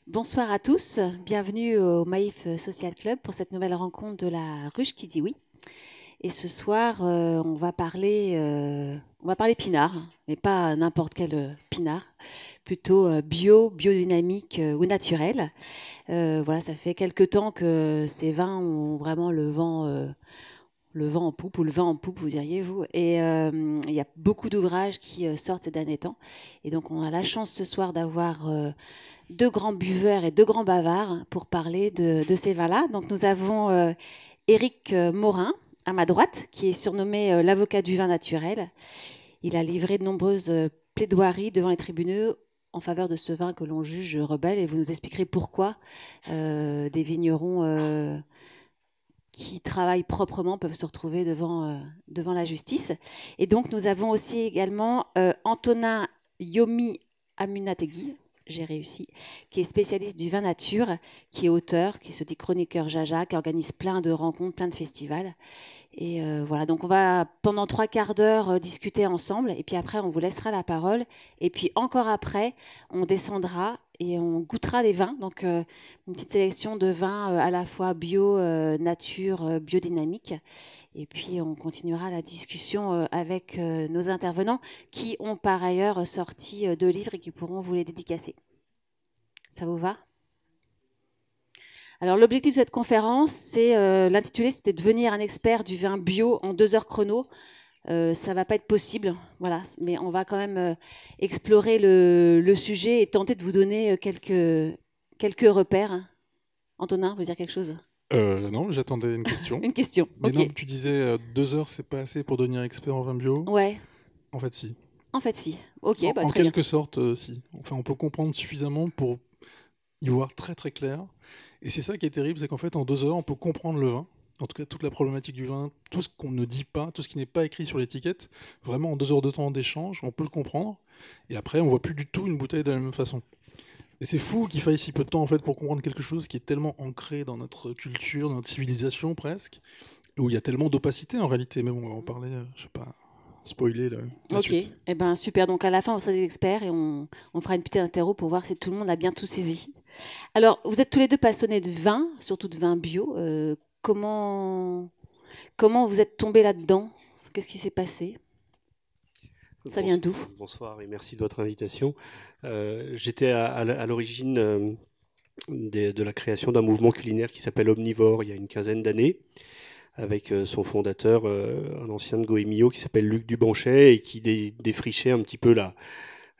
Bonsoir à tous, bienvenue au Maïf Social Club pour cette nouvelle rencontre de la ruche qui dit oui. Et ce soir, on va parler pinard, mais pas n'importe quel pinard, plutôt biodynamique ou naturel. Voilà, ça fait quelque temps que ces vins ont vraiment le vent en poupe, ou le vin en poupe, vous diriez vous. Et il y a beaucoup d'ouvrages qui sortent ces derniers temps. Et donc, on a la chance ce soir d'avoir deux grands buveurs et deux grands bavards pour parler de ces vins-là. Donc nous avons Éric Morin à ma droite, qui est surnommé l'avocat du vin naturel. Il a livré de nombreuses plaidoiries devant les tribunaux en faveur de ce vin que l'on juge rebelle, et vous nous expliquerez pourquoi des vignerons qui travaillent proprement peuvent se retrouver devant la justice. Et donc nous avons aussi également Antonin Yomi Amunategui, j'ai réussi, qui est spécialiste du vin nature, qui est auteur, qui se dit chroniqueur jaja, qui organise plein de rencontres, plein de festivals. Et voilà, donc on va pendant 3 quarts d'heure discuter ensemble, et puis après on vous laissera la parole, et puis encore après on descendra et on goûtera les vins, donc une petite sélection de vins à la fois bio, nature, biodynamique, et puis on continuera la discussion avec nos intervenants qui ont par ailleurs sorti 2 livres et qui pourront vous les dédicacer. Ça vous va ? Alors l'objectif de cette conférence, c'est l'intitulé, c'était devenir un expert du vin bio en 2 heures chrono. Ça va pas être possible, voilà, mais on va quand même explorer le sujet et tenter de vous donner quelques repères. Antonin, vous dire quelque chose? Non, j'attendais une question. Une question, Mais ok. non, tu disais 2 heures, c'est pas assez pour devenir expert en vin bio. Ouais, En fait, si. en fait si. Ok, En, bah en très bien. quelque sorte, si. Enfin, on peut comprendre suffisamment pour y voir très très clair. Et c'est ça qui est terrible, c'est qu'en fait, en 2 heures, on peut comprendre le vin. En tout cas, toute la problématique du vin, tout ce qu'on ne dit pas, tout ce qui n'est pas écrit sur l'étiquette, vraiment en 2 heures de temps d'échange, on peut le comprendre. Et après, on voit plus du tout une bouteille de la même façon. Et c'est fou qu'il faille si peu de temps en fait pour comprendre quelque chose qui est tellement ancré dans notre culture, dans notre civilisation presque, où il y a tellement d'opacité en réalité. Mais bon, on va en parler, je sais pas, spoiler la Ok, suite. eh ben super. Donc à la fin, vous serez des experts et on fera une petite interro pour voir si tout le monde a bien tout saisi. Alors, vous êtes tous les deux passionnés de vin, surtout de vin bio. Comment vous êtes tombés là-dedans? Qu'est-ce qui s'est passé? Ça vient d'où? Bonsoir et merci de votre invitation. J'étais à l'origine de la création d'un mouvement culinaire qui s'appelle Omnivore il y a une quinzaine d'années, avec son fondateur, un ancien de Goemio qui s'appelle Luc Dubanchet et qui défrichait un petit peu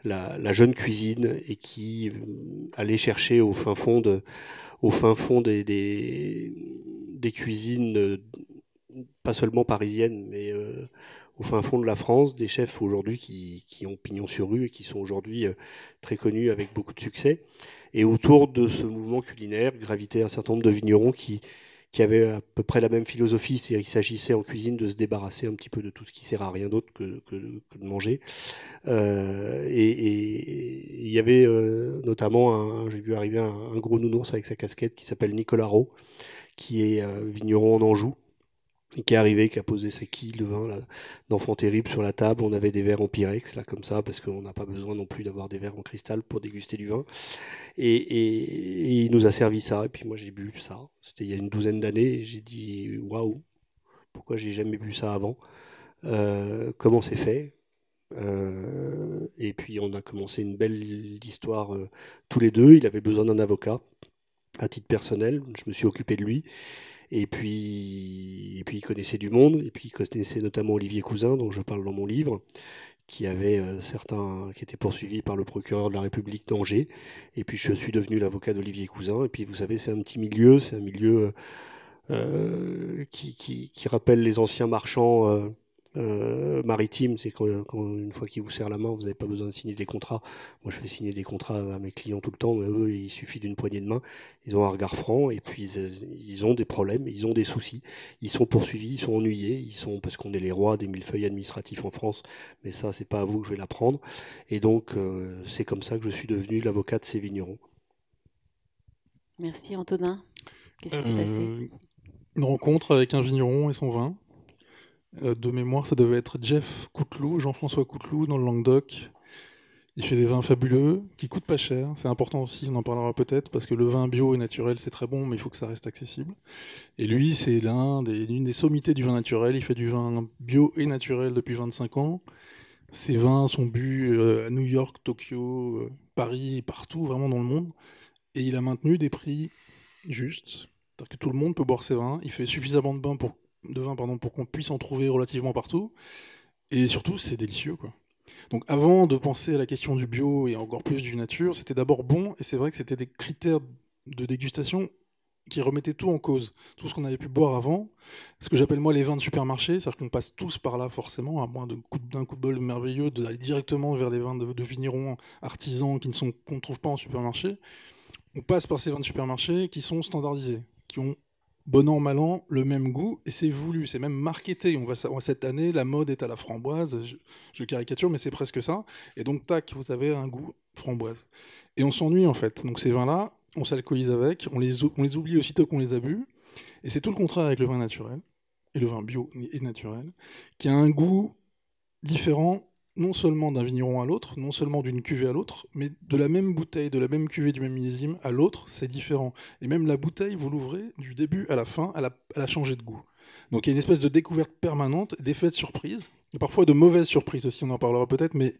la jeune cuisine et qui allait chercher au fin fond des cuisines, pas seulement parisiennes, mais au fin fond de la France, des chefs aujourd'hui qui ont pignon sur rue et qui sont aujourd'hui très connus avec beaucoup de succès. Et autour de ce mouvement culinaire gravitaient un certain nombre de vignerons qui avaient à peu près la même philosophie, c'est-à-dire qu'il s'agissait en cuisine de se débarrasser un petit peu de tout ce qui sert à rien d'autre que de manger. Et il y avait notamment, j'ai vu arriver un gros nounours avec sa casquette qui s'appelle Nicolas Rau, qui est vigneron en Anjou, et qui est arrivé, qui a posé sa quille de vin là, d'enfant terrible sur la table. On avait des verres en Pyrex, là, comme ça, parce qu'on n'a pas besoin non plus d'avoir des verres en cristal pour déguster du vin. Et il nous a servi ça, et puis moi j'ai bu ça. C'était il y a une douzaine d'années, et j'ai dit waouh, pourquoi j'ai jamais bu ça avant? Comment c'est fait? Et puis on a commencé une belle histoire tous les deux. Il avait besoin d'un avocat à titre personnel. Je me suis occupé de lui. Et puis il connaissait du monde, et puis il connaissait notamment Olivier Cousin, dont je parle dans mon livre, qui avait qui était poursuivi par le procureur de la République d'Angers. Et puis je suis devenu l'avocat d'Olivier Cousin. Et puis vous savez, c'est un petit milieu, c'est un milieu qui rappelle les anciens marchands maritimes. C'est une fois qu'ils vous serrent la main, vous n'avez pas besoin de signer des contrats. Moi, je fais signer des contrats à mes clients tout le temps, mais eux, il suffit d'une poignée de main. Ils ont un regard franc, et puis ils ont des problèmes, ils ont des soucis. Ils sont poursuivis, ils sont ennuyés, parce qu'on est les rois des millefeuilles administratifs en France, mais ça, c'est pas à vous que je vais l'apprendre. Et donc, c'est comme ça que je suis devenu l'avocat de ces vignerons. Merci Antonin. Qu'est-ce qui s'est passé? Euh, une rencontre avec un vigneron et son vin. De mémoire, ça devait être Jeff Couteloup, Jean-François Couteloup, dans le Languedoc, Il fait des vins fabuleux, qui coûtent pas cher. C'est important aussi, on en parlera peut-être, parce que le vin bio et naturel, c'est très bon, mais il faut que ça reste accessible. Et lui, c'est l'une des sommités du vin naturel. Il fait du vin bio et naturel depuis 25 ans. Ses vins sont bu à New York, Tokyo, Paris, partout, vraiment dans le monde. Et il a maintenu des prix justes. C'est-à-dire que tout le monde peut boire ses vins. Il fait suffisamment de vin pour qu'on puisse en trouver relativement partout. Et surtout, c'est délicieux, quoi. Donc avant de penser à la question du bio et encore plus du nature, c'était d'abord bon, et c'est vrai que c'était des critères de dégustation qui remettaient tout en cause. Tout ce qu'on avait pu boire avant, ce que j'appelle moi les vins de supermarché, c'est-à-dire qu'on passe tous par là forcément, à moins d'un coup de bol merveilleux, d'aller directement vers les vins de vignerons artisans qu'on ne trouve pas en supermarché. On passe par ces vins de supermarché qui sont standardisés, qui ont bon an, mal an, le même goût, et c'est voulu, c'est même marketé. Cette année, la mode est à la framboise, je caricature, mais c'est presque ça. Et donc, tac, vous avez un goût framboise. Et on s'ennuie, en fait. Donc, ces vins-là, on s'alcoolise avec, on les oublie aussitôt qu'on les a bu. Et c'est tout le contraire avec le vin naturel, et le vin bio et naturel, qui a un goût différent, non seulement d'un vigneron à l'autre, non seulement d'une cuvée à l'autre, mais de la même bouteille, de la même cuvée, du même millésime à l'autre, c'est différent. Et même la bouteille, vous l'ouvrez, du début à la fin, elle a changé de goût. Donc il y a une espèce de découverte permanente, d'effets de surprise, et parfois de mauvaises surprises aussi, on en parlera peut-être, mais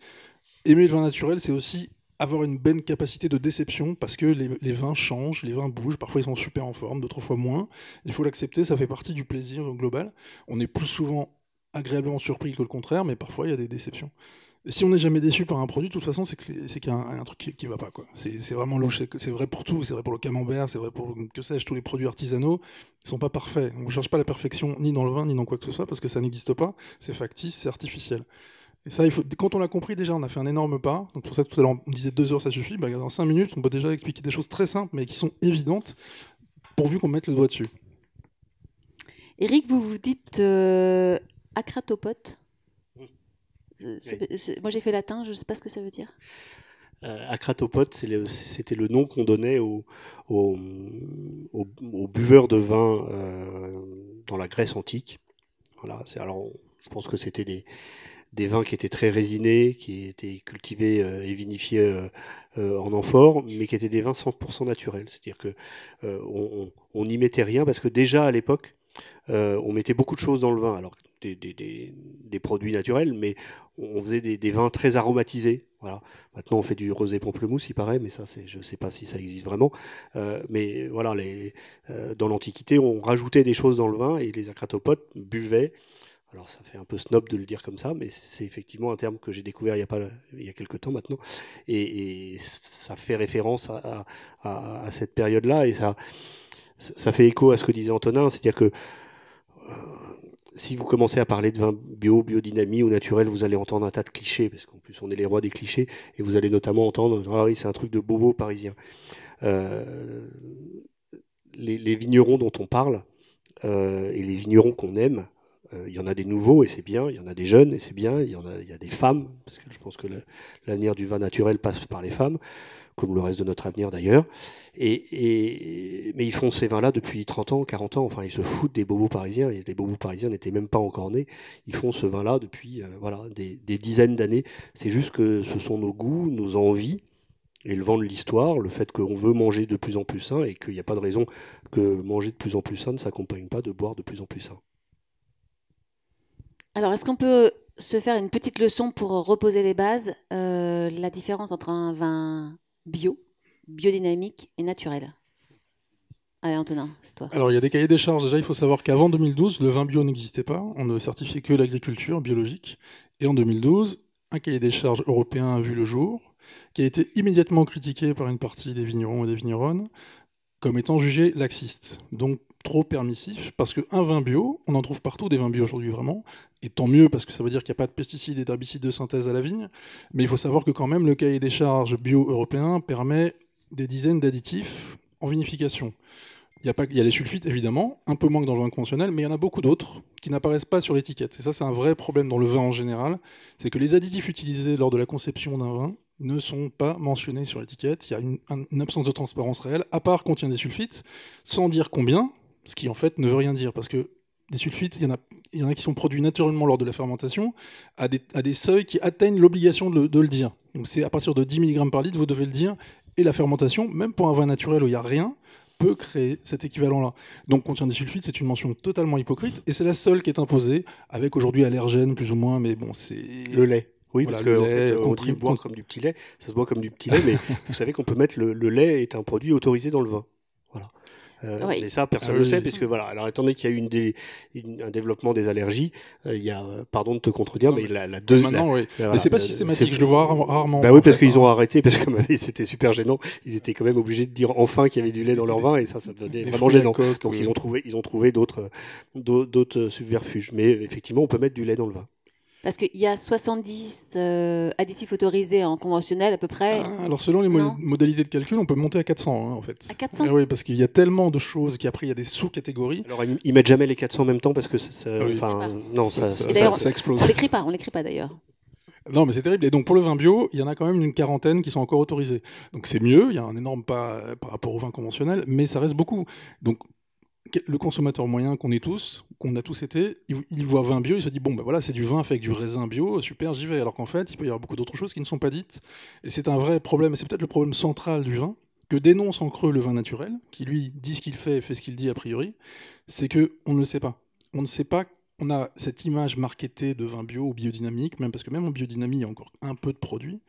aimer le vin naturel, c'est aussi avoir une bonne capacité de déception, parce que les vins changent, les vins bougent, parfois ils sont super en forme, d'autres fois moins. Il faut l'accepter, ça fait partie du plaisir global. On est plus souvent agréablement surpris que le contraire, mais parfois il y a des déceptions. Et si on n'est jamais déçu par un produit, de toute façon, c'est qu'il y a un truc qui va pas, quoi. C'est vraiment louche. C'est vrai pour tout. C'est vrai pour le camembert, c'est vrai pour, que sais-je, tous les produits artisanaux. Ils sont pas parfaits. On ne cherche pas la perfection ni dans le vin, ni dans quoi que ce soit, parce que ça n'existe pas. C'est factice, c'est artificiel. Et ça, quand on l'a compris, déjà, on a fait un énorme pas. Donc pour ça, tout à l'heure, on disait 2 heures, ça suffit. Bah, dans 5 minutes, on peut déjà expliquer des choses très simples, mais qui sont évidentes, pourvu qu'on mette le doigt dessus. Éric, vous vous dites acratopote. Moi, j'ai fait latin, je ne sais pas ce que ça veut dire. Acratopote, c'était le nom qu'on donnait aux buveurs de vin dans la Grèce antique. Voilà, alors, je pense que c'était des vins qui étaient très résinés, qui étaient cultivés et vinifiés en amphore, mais qui étaient des vins 100% naturels. C'est-à-dire que on n'y mettait rien, parce que déjà à l'époque, on mettait beaucoup de choses dans le vin. Alors des produits naturels, mais on faisait des vins très aromatisés. Voilà. Maintenant, on fait du rosé pamplemousse, il paraît, mais ça, je ne sais pas si ça existe vraiment. Mais voilà, dans l'Antiquité, on rajoutait des choses dans le vin et les acratopotes buvaient. Alors, ça fait un peu snob de le dire comme ça, mais c'est effectivement un terme que j'ai découvert il y a quelques temps maintenant. Et ça fait référence à cette période-là, et ça fait écho à ce que disait Antonin, c'est-à-dire que si vous commencez à parler de vin bio, biodynamie ou naturel, vous allez entendre un tas de clichés, parce qu'en plus on est les rois des clichés, et vous allez notamment entendre « Ah oui, c'est un truc de bobo parisien ». Les vignerons dont on parle, et les vignerons qu'on aime, il y en a des nouveaux et c'est bien, il y en a des jeunes et c'est bien, il y a des femmes, parce que je pense que l'avenir du vin naturel passe par les femmes, comme le reste de notre avenir d'ailleurs. Mais ils font ces vins-là depuis 30 ans, 40 ans, enfin ils se foutent des bobos parisiens, et les bobos parisiens n'étaient même pas encore nés. Ils font ce vin-là depuis des dizaines d'années. C'est juste que ce sont nos goûts, nos envies, et le vent de l'histoire, le fait qu'on veut manger de plus en plus sain, et qu'il n'y a pas de raison que manger de plus en plus sain ne s'accompagne pas de boire de plus en plus sain. Alors, est-ce qu'on peut se faire une petite leçon pour reposer les bases, la différence entre un vin bio, biodynamique et naturel? Allez, Antonin, c'est toi. Alors, il y a des cahiers des charges. Déjà, il faut savoir qu'avant 2012, le vin bio n'existait pas. On ne certifiait que l'agriculture biologique. Et en 2012, un cahier des charges européen a vu le jour, qui a été immédiatement critiqué par une partie des vignerons et des vigneronnes comme étant jugé laxiste, donc trop permissif, parce qu'un vin bio, on en trouve partout des vins bio aujourd'hui vraiment, et tant mieux parce que ça veut dire qu'il n'y a pas de pesticides et d'herbicides de synthèse à la vigne, mais il faut savoir que quand même le cahier des charges bio européen permet des dizaines d'additifs en vinification. Il y a les sulfites évidemment, un peu moins que dans le vin conventionnel, mais il y en a beaucoup d'autres qui n'apparaissent pas sur l'étiquette. Et ça, c'est un vrai problème dans le vin en général, c'est que les additifs utilisés lors de la conception d'un vin ne sont pas mentionnés sur l'étiquette. Il y a une absence de transparence réelle, à part contient des sulfites, sans dire combien, ce qui en fait ne veut rien dire, parce que des sulfites, il y en a qui sont produits naturellement lors de la fermentation, à des seuils qui atteignent l'obligation de le dire. Donc c'est à partir de 10 mg par litre, vous devez le dire. Et la fermentation, même pour un vin naturel où il n'y a rien, peut créer cet équivalent-là. Donc contient des sulfites, c'est une mention totalement hypocrite, et c'est la seule qui est imposée, avec aujourd'hui allergènes plus ou moins, mais bon, c'est... Le lait. Oui, Voilà, parce le qu'on lait, on dit boire comme du petit lait, ça se boit comme du petit lait, mais vous savez qu'on peut mettre le lait est un produit autorisé dans le vin. Voilà. Oui. Mais ça, personne ne le sait, puisque voilà. Alors, étant donné qu'il y a eu un développement des allergies, il y a, pardon de te contredire, mais la deuxième. Maintenant, oui. Voilà, mais c'est pas systématique, je le vois rarement. Bah oui, parce qu'ils ont arrêté, parce que c'était super gênant. Ils étaient quand même obligés de dire enfin qu'il y avait du lait dans leur vin, et ça devenait vraiment gênant. Donc ils ont trouvé d'autres subterfuges. Mais effectivement, on peut mettre du lait dans le vin. Parce qu'il y a 70 additifs autorisés en conventionnel à peu près. Alors selon les modalités de calcul, on peut monter à 400 en fait. À 400 Oui, parce qu'il y a tellement de choses qu'après il y a des sous-catégories. Alors ils mettent jamais les 400 en même temps parce que ça explose. On l'écrit pas d'ailleurs. Non, mais c'est terrible. Et donc pour le vin bio, il y en a quand même une quarantaine qui sont encore autorisés. Donc c'est mieux, il y a un énorme pas par rapport au vin conventionnel, mais ça reste beaucoup. Donc le consommateur moyen qu'on a tous été, il voit vin bio, il se dit bon ben voilà, c'est du vin fait avec du raisin bio, super, j'y vais. Alors qu'en fait, il peut y avoir beaucoup d'autres choses qui ne sont pas dites. Et c'est un vrai problème, et c'est peut-être le problème central du vin, que dénonce en creux le vin naturel, qui lui dit ce qu'il fait et fait ce qu'il dit a priori, c'est qu'on ne le sait pas. On ne sait pas, on a cette image marketée de vin bio ou biodynamique, même parce que même en biodynamie, il y a encore un peu de produits.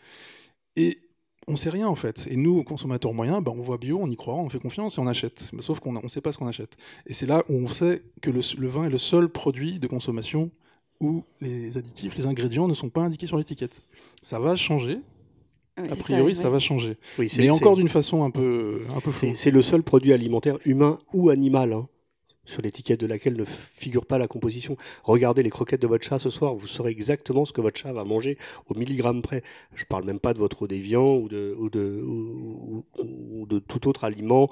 Et on sait rien en fait. Et nous, consommateurs moyens, on voit bio, on y croit, on fait confiance et on achète. Mais sauf qu'on ne sait pas ce qu'on achète. Et c'est là où on sait que le vin est le seul produit de consommation où les additifs, les ingrédients ne sont pas indiqués sur l'étiquette. Ça va changer. Oui, a priori, ça va changer. Oui, mais encore d'une façon un peu floue. C'est le seul produit alimentaire humain ou animal sur l'étiquette de laquelle ne figure pas la composition. Regardez les croquettes de votre chat ce soir, vous saurez exactement ce que votre chat va manger au milligramme près. Je ne parle même pas de votre eau d'évian ou de tout autre aliment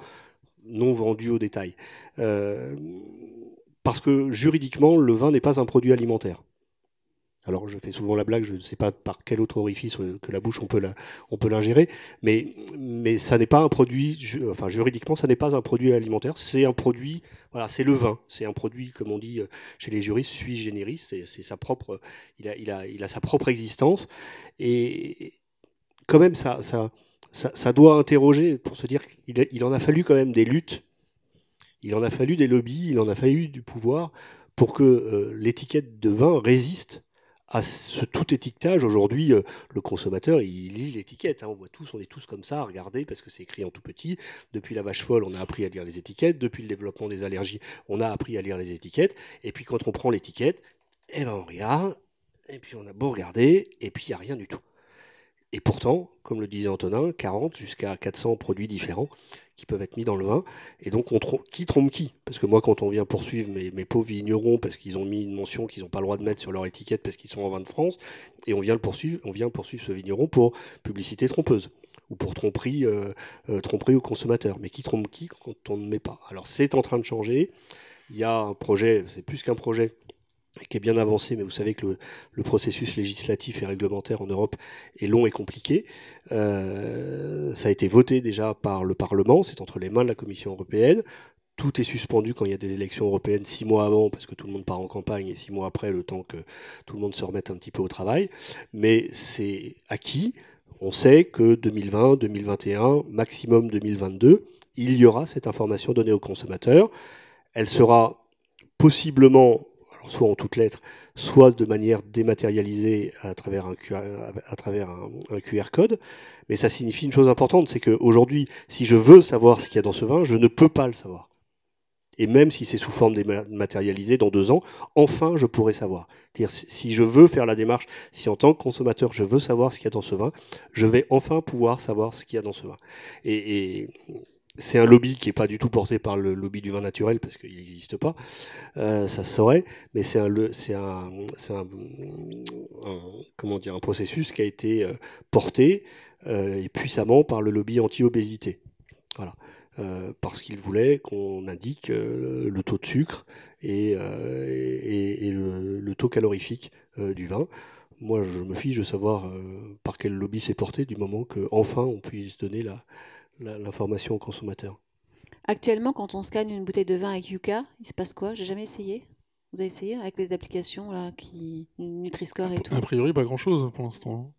non vendu au détail. Parce que juridiquement, le vin n'est pas un produit alimentaire. Alors je fais souvent la blague, je ne sais pas par quel autre orifice que la bouche on peut l'ingérer, mais ça n'est pas un produit, juridiquement ça n'est pas un produit alimentaire, c'est un produit, voilà, c'est le vin, c'est un produit comme on dit chez les juristes sui generis, c'est sa propre, il a sa propre existence, et quand même ça doit interroger pour se dire qu'il en a fallu quand même des luttes, il en a fallu des lobbies, il en a fallu du pouvoir pour que l'étiquette de vin résiste à ce tout étiquetage. Aujourd'hui, le consommateur, il lit l'étiquette. On est tous comme ça à regarder parce que c'est écrit en tout petit. Depuis la vache folle, on a appris à lire les étiquettes. Depuis le développement des allergies, on a appris à lire les étiquettes. Et puis quand on prend l'étiquette, on regarde, et puis on a beau regarder, et puis il n'y a rien du tout. Et pourtant, comme le disait Antonin, 40 jusqu'à 400 produits différents qui peuvent être mis dans le vin. Et donc, qui trompe qui? Parce que moi, quand on vient poursuivre mes pauvres vignerons parce qu'ils ont mis une mention qu'ils n'ont pas le droit de mettre sur leur étiquette parce qu'ils sont en vin de France, et on vient poursuivre ce vigneron pour publicité trompeuse ou pour tromperie au consommateur. Mais qui trompe qui quand on ne met pas? Alors, c'est en train de changer. Il y a un projet, c'est plus qu'un projet, qui est bien avancé, mais vous savez que le processus législatif et réglementaire en Europe est long et compliqué. Ça a été voté déjà par le Parlement, c'est entre les mains de la Commission européenne. Tout est suspendu quand il y a des élections européennes 6 mois avant, parce que tout le monde part en campagne, et 6 mois après, le temps que tout le monde se remette un petit peu au travail. Mais c'est acquis. On sait que 2020, 2021, maximum 2022, il y aura cette information donnée aux consommateurs. Elle sera possiblement, soit en toutes lettres, soit de manière dématérialisée à travers un QR code. Mais ça signifie une chose importante, c'est qu'aujourd'hui, si je veux savoir ce qu'il y a dans ce vin, je ne peux pas le savoir. Et même si c'est sous forme dématérialisée, dans 2 ans, enfin je pourrai savoir. C'est-à-dire, si je veux faire la démarche, si en tant que consommateur je veux savoir ce qu'il y a dans ce vin, je vais enfin pouvoir savoir ce qu'il y a dans ce vin. Et c'est un lobby qui n'est pas du tout porté par le lobby du vin naturel, parce qu'il n'existe pas, ça se saurait, mais c'est un processus qui a été porté et puissamment par le lobby anti-obésité. Voilà. Parce qu'il voulait qu'on indique le taux de sucre et le taux calorifique du vin. Moi, je me fiche de savoir par quel lobby c'est porté, du moment qu'enfin on puisse donner l'information au consommateur. Actuellement, quand on scanne une bouteille de vin avec Yuka, il se passe quoi? J'ai jamais essayé. Vous avez essayé avec les applications là, Nutri-Score et tout? A priori, pas grand-chose pour l'instant.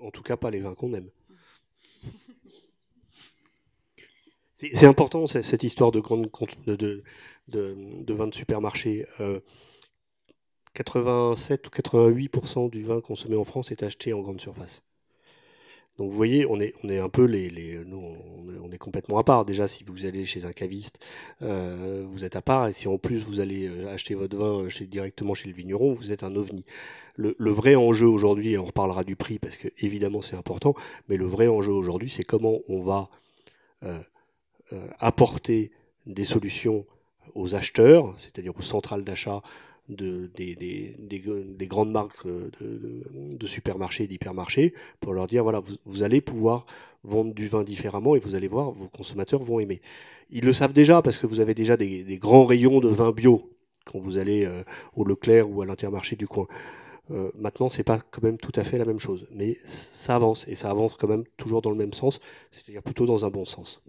En tout cas, pas les vins qu'on aime. C'est important, cette histoire de vin de supermarché. 87 ou 88% du vin consommé en France est acheté en grande surface. Donc vous voyez, on est un peu nous, on est complètement à part. Déjà, si vous allez chez un caviste, vous êtes à part. Et si en plus vous allez acheter votre vin directement chez le vigneron, vous êtes un ovni. Le vrai enjeu aujourd'hui, et on reparlera du prix parce que évidemment c'est important, mais le vrai enjeu aujourd'hui, c'est comment on va apporter des solutions aux acheteurs, c'est-à-dire aux centrales d'achat des grandes marques de supermarchés et d'hypermarchés, pour leur dire, voilà, vous allez pouvoir vendre du vin différemment et vous allez voir, vos consommateurs vont aimer. Ils le savent déjà parce que vous avez déjà des grands rayons de vin bio quand vous allez au Leclerc ou à l'Intermarché du coin. Maintenant, c'est pas quand même tout à fait la même chose, mais ça avance, et ça avance quand même toujours dans le même sens, c'est-à-dire plutôt dans un bon sens.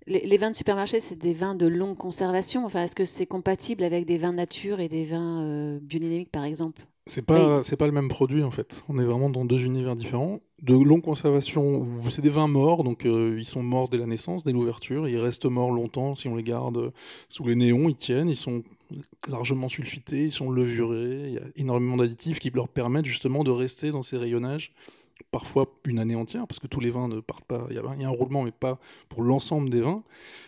Les vins de supermarché, c'est des vins de longue conservation. Enfin, est-ce que c'est compatible avec des vins nature et des vins biodynamiques, par exemple? C'est pas le même produit en fait. On est vraiment dans deux univers différents. De longue conservation, c'est des vins morts, donc ils sont morts dès la naissance, dès l'ouverture. Ils restent morts longtemps si on les garde sous les néons. Ils tiennent, ils sont largement sulfités, ils sont levurés. Il y a énormément d'additifs qui leur permettent justement de rester dans ces rayonnages. Parfois une année entière, parce que tous les vins ne partent pas. Il y a un roulement, mais pas pour l'ensemble des vins.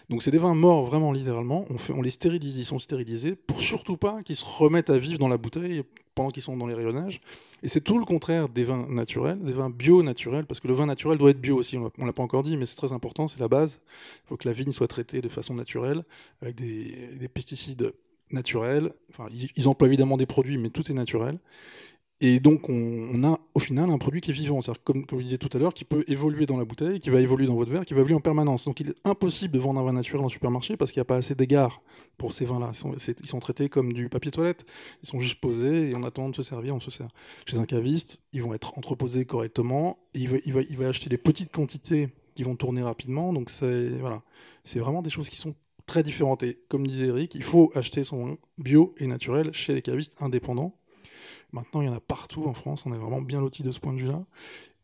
Donc c'est des vins morts, vraiment littéralement. On les stérilise, ils sont stérilisés, pour surtout pas qu'ils se remettent à vivre dans la bouteille pendant qu'ils sont dans les rayonnages. Et c'est tout le contraire des vins naturels, des vins bio-naturels, parce que le vin naturel doit être bio aussi, on ne l'a pas encore dit, mais c'est très important, c'est la base. Il faut que la vigne soit traitée de façon naturelle, avec des pesticides naturels. Enfin, ils emploient évidemment des produits, mais tout est naturel. Et donc, on a au final un produit qui est vivant, c'est-à-dire comme je disais tout à l'heure, qui peut évoluer dans la bouteille, qui va évoluer dans votre verre, qui va évoluer en permanence. Donc, il est impossible de vendre un vin naturel en supermarché parce qu'il n'y a pas assez d'égards pour ces vins-là. Ils sont traités comme du papier toilette. Ils sont juste posés et on attend de se servir, on se sert. Chez un caviste, ils vont être entreposés correctement. Et il va acheter des petites quantités qui vont tourner rapidement. Donc, voilà. C'est vraiment des choses qui sont très différentes. Et comme disait Eric, il faut acheter son vin bio et naturel chez les cavistes indépendants. Maintenant, il y en a partout en France, on est vraiment bien lotis de ce point de vue-là.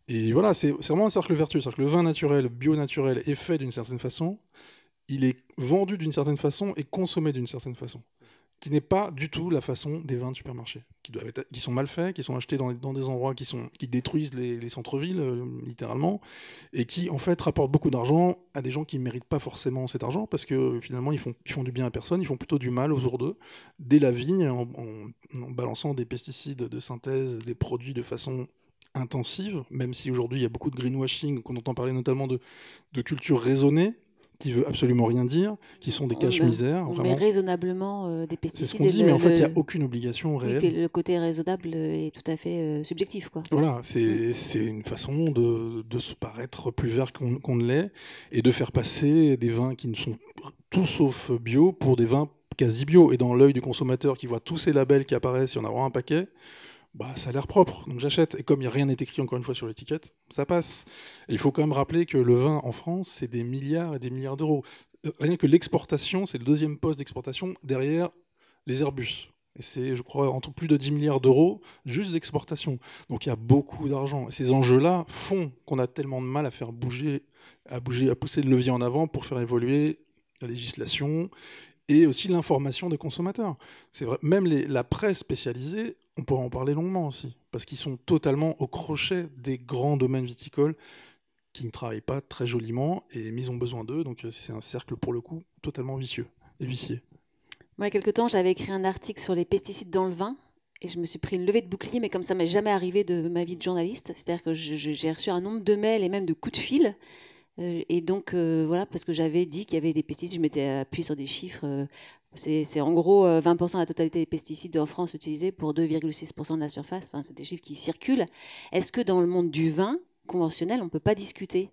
Et voilà, c'est vraiment un cercle vertueux. C'est-à-dire que le vin naturel, bio-naturel, est fait d'une certaine façon, il est vendu d'une certaine façon et consommé d'une certaine façon, qui n'est pas du tout la façon des vins de supermarché, qui sont mal faits, qui sont achetés dans des endroits qui détruisent les centres-villes, littéralement, et qui, en fait, rapportent beaucoup d'argent à des gens qui ne méritent pas forcément cet argent, parce que finalement, ils font du bien à personne, ils font plutôt du mal autour d'eux, dès la vigne, en balançant des pesticides de synthèse, des produits de façon intensive, même si aujourd'hui, il y a beaucoup de greenwashing, qu'on entend parler notamment de culture raisonnée, qui veut absolument rien dire, qui sont des cache-misères. On met raisonnablement des pesticides. C'est ce qu'on dit, mais en fait, il n'y a aucune obligation réelle. Oui, le côté raisonnable est tout à fait subjectif, quoi. Voilà, c'est une façon de se paraître plus vert qu'on ne l'est, et de faire passer des vins qui ne sont tout sauf bio pour des vins quasi bio. Et dans l'œil du consommateur qui voit tous ces labels qui apparaissent, il y en a vraiment un paquet, bah, ça a l'air propre, donc j'achète. Et comme il n'y a rien n'est écrit encore une fois sur l'étiquette, ça passe. Et il faut quand même rappeler que le vin en France, c'est des milliards et des milliards d'euros. Rien que l'exportation, c'est le deuxième poste d'exportation derrière les Airbus. Et c'est, je crois, entre plus de 10 milliards d'euros juste d'exportation. Donc il y a beaucoup d'argent. Et ces enjeux-là font qu'on a tellement de mal à faire bouger, à pousser le levier en avant pour faire évoluer la législation et aussi l'information des consommateurs. C'est vrai, même la presse spécialisée, on pourrait en parler longuement aussi, parce qu'ils sont totalement au crochet des grands domaines viticoles qui ne travaillent pas très joliment, mais ils ont besoin d'eux, donc c'est un cercle pour le coup totalement vicieux et vicié. Moi, il y a quelque temps, j'avais écrit un article sur les pesticides dans le vin, et je me suis pris une levée de bouclier, mais comme ça m'est jamais arrivé de ma vie de journaliste, c'est-à-dire que j'ai reçu un nombre de mails et même de coups de fil. Et donc, voilà, parce que j'avais dit qu'il y avait des pesticides, je m'étais appuyée sur des chiffres. C'est en gros 20% de la totalité des pesticides en France utilisés pour 2,6% de la surface. Enfin, c'est des chiffres qui circulent. Est-ce que dans le monde du vin conventionnel, on ne peut pas discuter?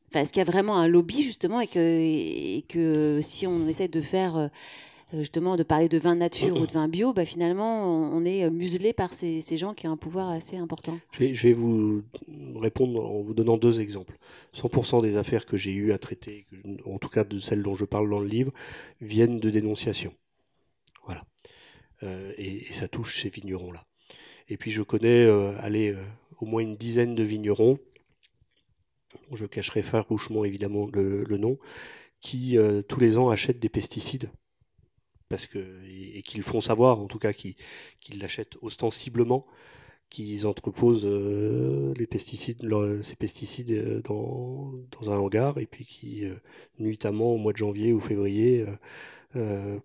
Enfin, est-ce qu'il y a vraiment un lobby, justement, et que si on essaie de faire... justement, de parler de vin nature ou de vin bio, bah, finalement, on est muselé par ces gens qui ont un pouvoir assez important. Je vais vous répondre en vous donnant deux exemples. 100% des affaires que j'ai eu à traiter, en tout cas de celles dont je parle dans le livre, viennent de dénonciations. Voilà. Et ça touche ces vignerons-là. Et puis je connais au moins une dizaine de vignerons, je cacherai farouchement évidemment le nom, qui tous les ans achètent des pesticides, et qu'ils font savoir, en tout cas qu'ils l'achètent ostensiblement, qu'ils entreposent ces pesticides dans un hangar, et puis qui, nuitamment au mois de janvier ou février,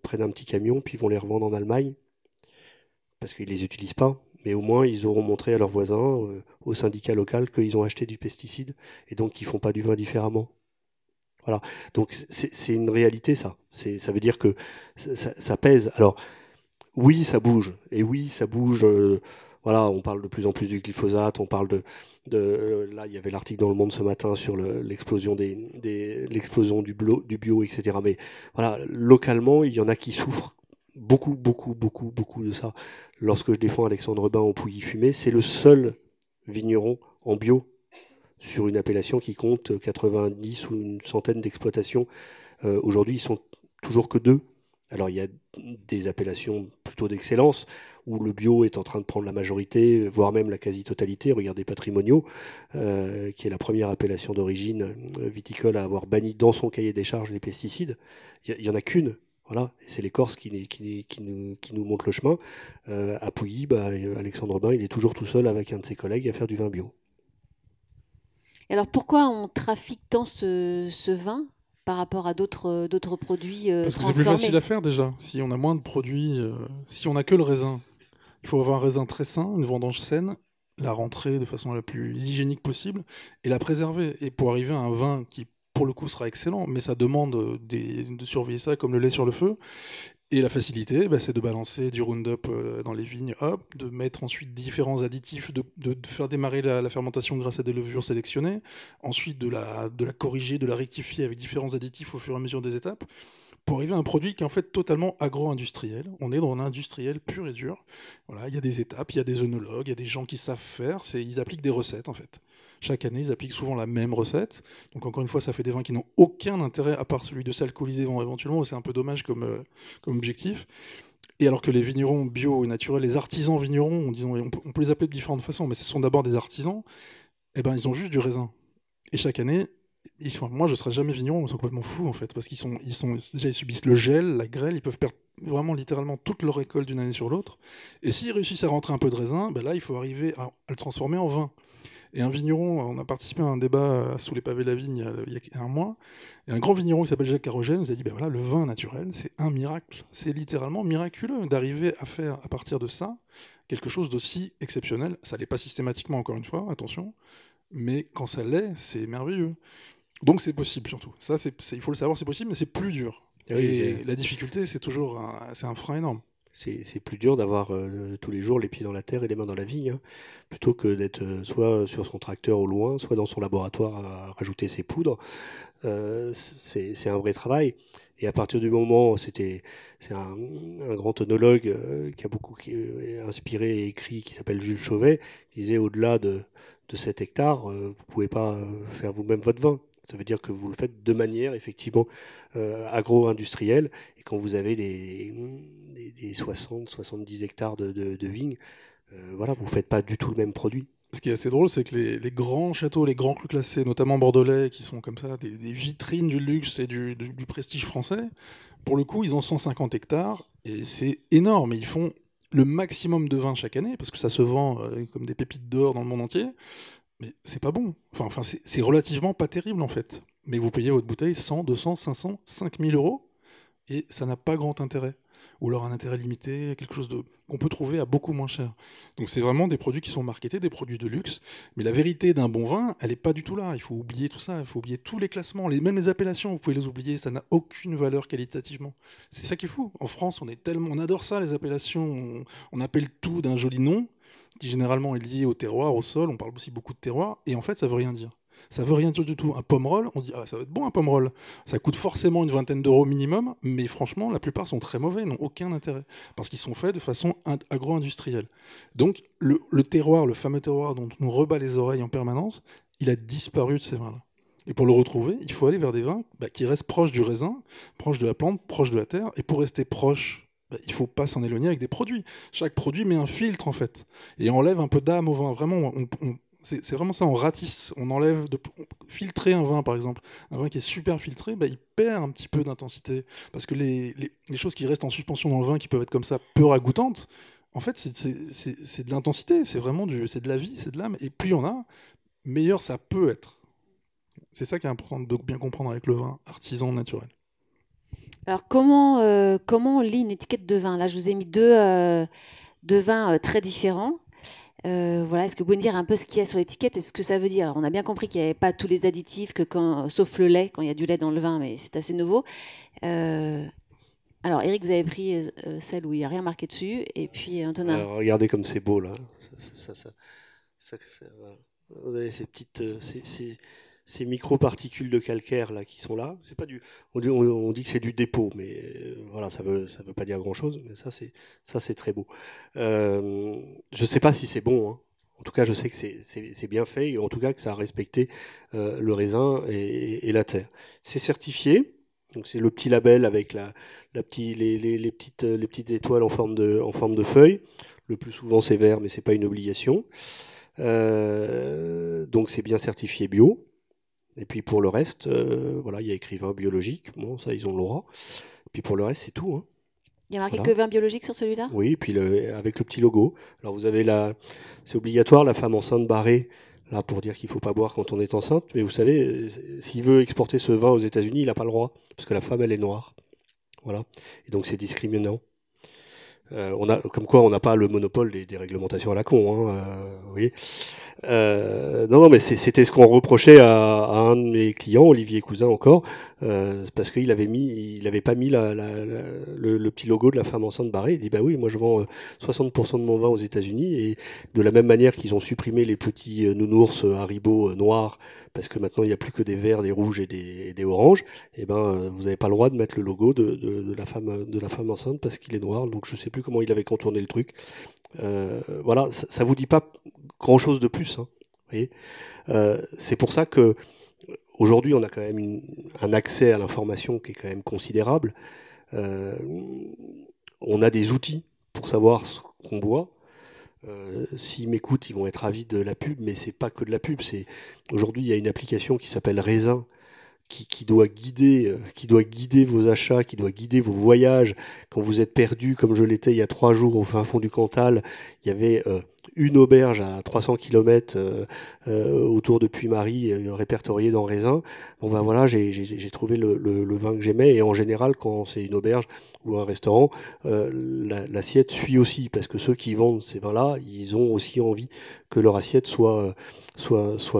prennent un petit camion, puis vont les revendre en Allemagne, parce qu'ils les utilisent pas. Mais au moins, ils auront montré à leurs voisins, au syndicat local, qu'ils ont acheté du pesticide, et donc qu'ils font pas du vin différemment. Voilà. Donc c'est une réalité, ça. Ça veut dire que ça pèse. Alors, oui, ça bouge. Et oui, ça bouge. Voilà, on parle de plus en plus du glyphosate. On parle là, il y avait l'article dans Le Monde ce matin sur l'explosion l'explosion du bio, etc. Mais voilà, localement, il y en a qui souffrent beaucoup, beaucoup, beaucoup, beaucoup de ça. Lorsque je défends Alexandre Bain au Pouilly-Fumé, c'est le seul vigneron en bio sur une appellation qui compte 90 ou une centaine d'exploitations. Aujourd'hui, ils sont toujours que 2. Alors, il y a des appellations plutôt d'excellence, où le bio est en train de prendre la majorité, voire même la quasi-totalité. Regardez Patrimoniaux, qui est la première appellation d'origine viticole à avoir banni dans son cahier des charges les pesticides. Il n'y en a qu'une. Voilà, et c'est les Corses qui nous montrent le chemin. À Pouilly, Alexandre Bain, il est toujours tout seul avec un de ses collègues à faire du vin bio. Et alors pourquoi on trafique tant ce vin par rapport à d'autres produits Parce que c'est transformés? plus facile à faire déjà. Si on a moins de produits, si on n'a que le raisin, il faut avoir un raisin très sain, une vendange saine, la rentrer de façon la plus hygiénique possible et la préserver. Et pour arriver à un vin qui, pour le coup, sera excellent, mais ça demande de surveiller ça comme le lait sur le feu. Et la facilité, c'est de balancer du Roundup dans les vignes, de mettre ensuite différents additifs, de faire démarrer la fermentation grâce à des levures sélectionnées, ensuite de la corriger, de la rectifier avec différents additifs au fur et à mesure des étapes, pour arriver à un produit qui est en fait totalement agro-industriel. On est dans un industriel pur et dur. Voilà, il y a des étapes, il y a des œnologues, il y a des gens qui savent faire, ils appliquent des recettes en fait. Chaque année, ils appliquent souvent la même recette. Donc encore une fois, ça fait des vins qui n'ont aucun intérêt, à part celui de s'alcooliser éventuellement, c'est un peu dommage comme objectif. Et alors que les vignerons bio et naturels, les artisans vignerons, on peut les appeler de différentes façons, mais ce sont d'abord des artisans, ils ont juste du raisin. Et chaque année, moi je ne serai jamais vigneron, ils sont complètement fous en fait, parce qu'ils déjà ils subissent le gel, la grêle, ils peuvent perdre vraiment littéralement toute leur récolte d'une année sur l'autre. Et s'ils réussissent à rentrer un peu de raisin, là il faut arriver à le transformer en vin. Et un vigneron, on a participé à un débat sous les pavés de la vigne il y a un mois, et un grand vigneron qui s'appelle Jacques Carogène nous a dit, le vin naturel, c'est un miracle. C'est littéralement miraculeux d'arriver à faire, à partir de ça, quelque chose d'aussi exceptionnel. Ça l'est pas systématiquement, encore une fois, attention, mais quand ça l'est, c'est merveilleux. Donc c'est possible, surtout. Ça, il faut le savoir, c'est possible, mais c'est plus dur. Et la difficulté, c'est un frein énorme. C'est plus dur d'avoir tous les jours les pieds dans la terre et les mains dans la vigne, hein, plutôt que d'être soit sur son tracteur au loin, soit dans son laboratoire à rajouter ses poudres. C'est un vrai travail. Et à partir du moment, c'est un grand œnologue qui a beaucoup inspiré et écrit, qui s'appelle Jules Chauvet, qui disait au-delà de 7 hectares, vous pouvez pas faire vous-même votre vin. Ça veut dire que vous le faites de manière effectivement agro-industrielle. Et quand vous avez des 60-70 hectares de vignes, vous ne faites pas du tout le même produit. Ce qui est assez drôle, c'est que les grands châteaux, les grands crus classés, notamment bordelais, qui sont comme ça, des vitrines du luxe et du prestige français, pour le coup, ils ont 150 hectares, et c'est énorme. Et ils font le maximum de vin chaque année, parce que ça se vend comme des pépites d'or dans le monde entier. Mais c'est pas bon. Enfin, c'est relativement pas terrible, en fait. Mais vous payez votre bouteille 100, 200, 500, 5000 euros, et ça n'a pas grand intérêt. Ou alors un intérêt limité, quelque chose qu'on peut trouver à beaucoup moins cher. Donc c'est vraiment des produits qui sont marketés, des produits de luxe. Mais la vérité d'un bon vin, elle n'est pas du tout là. Il faut oublier tout ça, il faut oublier tous les classements, même les appellations, vous pouvez les oublier, ça n'a aucune valeur qualitativement. C'est ça qui est fou. En France, on adore ça, les appellations. On appelle tout d'un joli nom, qui généralement est lié au terroir, au sol. On parle aussi beaucoup de terroir, et en fait, ça veut rien dire. Ça veut rien dire du tout. Un pomme-roll, on dit ça va être bon un pomme-roll. Ça coûte forcément une vingtaine d'euros minimum, mais franchement, la plupart sont très mauvais, n'ont aucun intérêt, parce qu'ils sont faits de façon agro-industrielle. Donc le terroir, le fameux terroir dont on nous rebat les oreilles en permanence, il a disparu de ces vins-là. Et pour le retrouver, il faut aller vers des vins qui restent proches du raisin, proches de la plante, proches de la terre, et pour rester proche, il ne faut pas s'en éloigner avec des produits. Chaque produit met un filtre en fait, et enlève un peu d'âme au vin. Vraiment, c'est vraiment ça, on ratisse, on enlève, filtrer un vin par exemple, un vin qui est super filtré, il perd un petit peu d'intensité, parce que les choses qui restent en suspension dans le vin, qui peuvent être comme ça, peu ragoûtantes, en fait c'est de l'intensité, c'est vraiment c'est de la vie, c'est de l'âme, et plus il y en a, meilleur ça peut être. C'est ça qui est important de bien comprendre avec le vin artisan naturel. Alors, comment on lit une étiquette de vin? Là, je vous ai mis deux vins très différents. Voilà, est-ce que vous pouvez me dire un peu ce qu'il y a sur l'étiquette et ce que ça veut dire? Alors, on a bien compris qu'il n'y avait pas tous les additifs, sauf le lait, quand il y a du lait dans le vin, mais c'est assez nouveau. Alors, Eric, vous avez pris celle où il n'y a rien marqué dessus, et puis Antonin. Regardez comme c'est beau là. Voilà. Vous avez ces petites, ces micro-particules de calcaire là qui sont là. C'est pas on dit que c'est du dépôt, mais voilà, ça veut pas dire grand-chose. Mais ça c'est très beau. Je sais pas si c'est bon, hein. En tout cas, je sais que c'est bien fait, et en tout cas que ça a respecté le raisin et la terre. C'est certifié. Donc c'est le petit label avec les petites étoiles en forme de feuille. Le plus souvent c'est vert, mais c'est pas une obligation. Donc c'est bien certifié bio. Et puis pour le reste, voilà, il y a écrit vin biologique. Bon, ça ils ont le droit. Et puis pour le reste, c'est tout, hein. Il y a marqué que vin biologique sur celui-là? Oui, et puis avec le petit logo. Alors vous avez c'est obligatoire, la femme enceinte barrée, là pour dire qu'il ne faut pas boire quand on est enceinte. Mais vous savez, s'il veut exporter ce vin aux États-Unis, il n'a pas le droit, parce que la femme, elle est noire. Voilà. Et donc c'est discriminant. Comme quoi on n'a pas le monopole des réglementations à la con, hein, vous voyez. Non, mais c'était ce qu'on reprochait à un de mes clients, Olivier Cousin encore, parce qu'il avait pas mis le petit logo de la femme enceinte barrée. Il dit bah oui, moi je vends 60% de mon vin aux États-Unis, et de la même manière qu'ils ont supprimé les petits nounours Haribo noirs, parce que maintenant il n'y a plus que des verts, des rouges et des oranges, et ben vous n'avez pas le droit de mettre le logo de la femme enceinte parce qu'il est noir. Donc je sais plus comment il avait contourné le truc. Voilà, ça vous dit pas grand chose de plus, hein, vous voyez. C'est pour ça que aujourd'hui on a quand même un accès à l'information qui est quand même considérable. On a des outils pour savoir ce qu'on boit. S'ils m'écoutent, ils vont être ravis de la pub, mais c'est pas que de la pub. Aujourd'hui, il y a une application qui s'appelle Raisin, qui doit guider vos achats, qui doit guider vos voyages. Quand vous êtes perdu, comme je l'étais il y a 3 jours au fin fond du Cantal, il y avait une auberge à 300 km autour de Puy-Marie, répertoriée dans Raisin. Bon ben voilà, j'ai trouvé le vin que j'aimais, et en général, quand c'est une auberge ou un restaurant, l'assiette suit aussi, parce que ceux qui vendent ces vins-là, ils ont aussi envie que leur assiette soit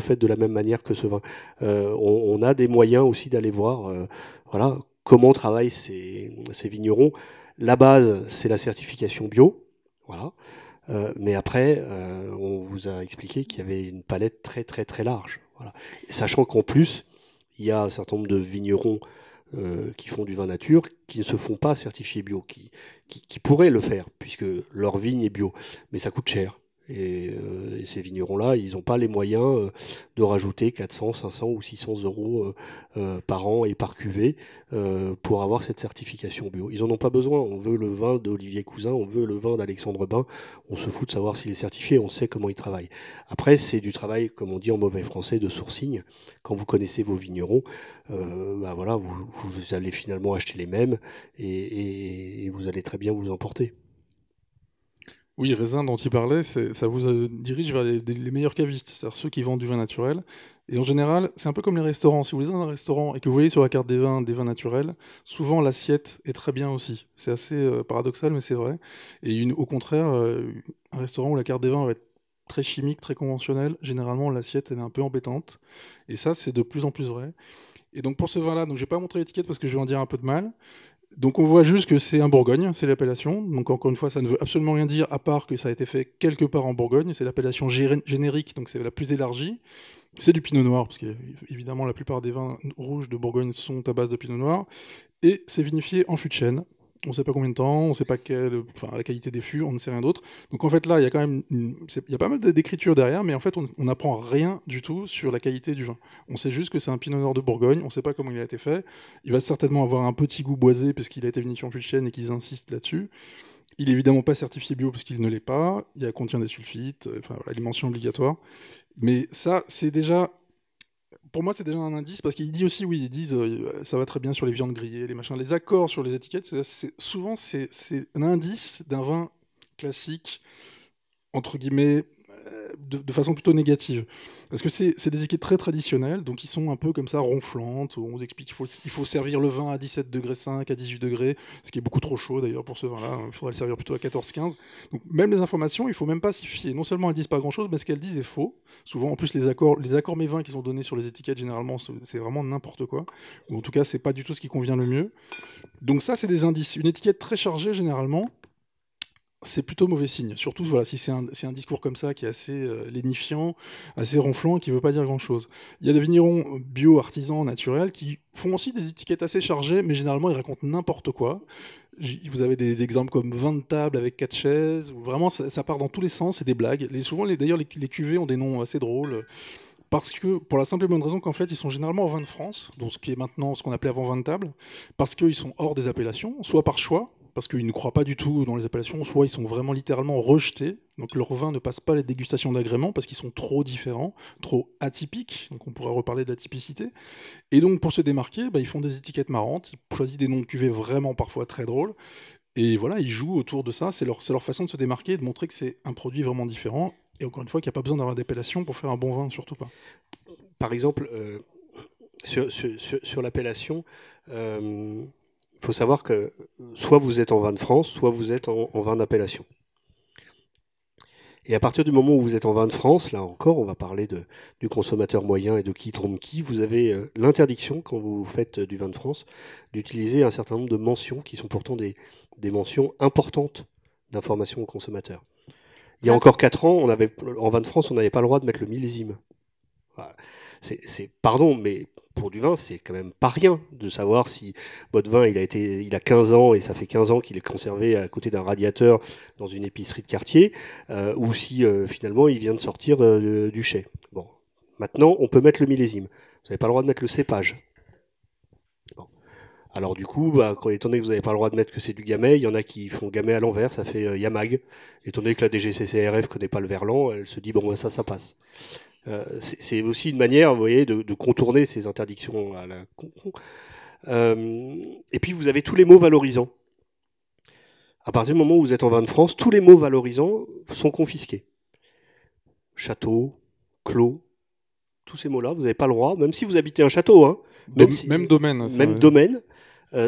faite de la même manière que ce vin. On a des moyens aussi d'aller voir voilà, comment travaillent ces vignerons. La base, c'est la certification bio. Voilà. Mais après, on vous a expliqué qu'il y avait une palette très très très large. Voilà. Sachant qu'en plus, il y a un certain nombre de vignerons qui font du vin nature, qui ne se font pas certifier bio, qui pourraient le faire, puisque leur vigne est bio. Mais ça coûte cher. Et ces vignerons-là, ils n'ont pas les moyens de rajouter 400, 500 ou 600 euros par an et par cuvée pour avoir cette certification bio. Ils n'en ont pas besoin. On veut le vin d'Olivier Cousin, on veut le vin d'Alexandre Bain. On se fout de savoir s'il est certifié, on sait comment il travaille. Après, c'est du travail, comme on dit en mauvais français, de sourcing. Quand vous connaissez vos vignerons, voilà, vous allez finalement acheter les mêmes, et vous allez très bien vous en porter. Oui, Raisin dont il parlait, ça vous dirige vers les meilleurs cavistes, c'est-à-dire ceux qui vendent du vin naturel. Et en général, c'est un peu comme les restaurants. Si vous allez dans un restaurant et que vous voyez sur la carte des vins naturels, souvent l'assiette est très bien aussi. C'est assez paradoxal, mais c'est vrai. Et au contraire, un restaurant où la carte des vins va être très chimique, très conventionnelle, généralement l'assiette elle est un peu embêtante. Et ça, c'est de plus en plus vrai. Et donc pour ce vin-là, donc je vais pas montrer l'étiquette parce que je vais en dire un peu de mal. Donc on voit juste que c'est un Bourgogne, c'est l'appellation. Donc encore une fois, ça ne veut absolument rien dire à part que ça a été fait quelque part en Bourgogne. C'est l'appellation générique, donc c'est la plus élargie. C'est du pinot noir, parce qu'évidemment la plupart des vins rouges de Bourgogne sont à base de pinot noir. Et c'est vinifié en fût de chêne. On ne sait pas combien de temps, on ne sait pas la qualité des fûts, on ne sait rien d'autre. Donc en fait là, il y a quand même il y a pas mal d'écriture derrière, mais en fait on n'apprend rien du tout sur la qualité du vin. On sait juste que c'est un pinot noir de Bourgogne, on ne sait pas comment il a été fait. Il va certainement avoir un petit goût boisé parce qu'il a été vinifié en fût de chêne et qu'ils insistent là-dessus. Il est évidemment pas certifié bio parce qu'il ne l'est pas. Il contient des sulfites, enfin voilà, les mentions obligatoires. Mais ça, c'est déjà, pour moi, c'est déjà un indice parce qu'il dit aussi, oui, ils disent ça va très bien sur les viandes grillées, les machins, les accords sur les étiquettes. Souvent, c'est un indice d'un vin classique, entre guillemets, de façon plutôt négative. Parce que c'est des étiquettes très traditionnelles, donc ils sont un peu comme ça ronflantes, où on vous explique qu'il faut servir le vin à 17 degrés 5, à 18 degrés, ce qui est beaucoup trop chaud d'ailleurs pour ce vin-là, il faudrait le servir plutôt à 14-15. Donc même les informations, il ne faut même pas s'y fier. Non seulement elles disent pas grand-chose, mais ce qu'elles disent est faux. Souvent, en plus, les accords mévins qui sont donnés sur les étiquettes, généralement, c'est vraiment n'importe quoi. Ou en tout cas, c'est pas du tout ce qui convient le mieux. Donc ça, c'est des indices. Une étiquette très chargée, généralement, c'est plutôt mauvais signe. Surtout voilà, si c'est un discours comme ça qui est assez lénifiant, assez ronflant, qui ne veut pas dire grand-chose. Il y a des vignerons bio, artisans, naturels, qui font aussi des étiquettes assez chargées, mais généralement, ils racontent n'importe quoi. Vous avez des exemples comme vin de table avec 4 chaises, où vraiment, ça part dans tous les sens, c'est des blagues. Souvent, d'ailleurs, les cuvées ont des noms assez drôles. Parce que, pour la simple et bonne raison qu'en fait, ils sont généralement en vin de France, donc ce qui est maintenant ce qu'on appelait avant vin de table, parce qu'ils sont hors des appellations, soit par choix, parce qu'ils ne croient pas du tout dans les appellations, soit ils sont vraiment littéralement rejetés, donc leur vin ne passe pas les dégustations d'agrément, parce qu'ils sont trop différents, trop atypiques, donc on pourrait reparler de l'atypicité, et donc pour se démarquer, ils font des étiquettes marrantes, ils choisissent des noms de cuvées vraiment parfois très drôles, et voilà, ils jouent autour de ça, c'est leur façon de se démarquer, et de montrer que c'est un produit vraiment différent, et encore une fois, qu'il n'y a pas besoin d'avoir d'appellation pour faire un bon vin, surtout pas. Par exemple, sur l'appellation, il faut savoir que soit vous êtes en vin de France, soit vous êtes en vin d'appellation. Et à partir du moment où vous êtes en vin de France, là encore, on va parler du consommateur moyen et de qui trompe qui, vous avez l'interdiction, quand vous faites du vin de France, d'utiliser un certain nombre de mentions qui sont pourtant des mentions importantes d'information au consommateur. Il y a encore 4 ans, en vin de France, on n'avait pas le droit de mettre le millésime. Voilà. Pardon, mais pour du vin, c'est quand même pas rien de savoir si votre vin il a 15 ans et ça fait 15 ans qu'il est conservé à côté d'un radiateur dans une épicerie de quartier, ou si finalement il vient de sortir du chai. Bon, maintenant on peut mettre le millésime. Vous n'avez pas le droit de mettre le cépage. Bon. Alors du coup, étant donné que vous n'avez pas le droit de mettre que c'est du gamay, il y en a qui font gamay à l'envers, ça fait Yamag. Étant donné que la DGCCRF connaît pas le verlan, elle se dit ça passe. C'est aussi une manière, vous voyez, de contourner ces interdictions à la con. Et puis vous avez tous les mots valorisants. À partir du moment où vous êtes en vin de France, tous les mots valorisants sont confisqués. Château, clos, tous ces mots-là, vous n'avez pas le droit, même si vous habitez un château, hein, même domaine. Même domaine,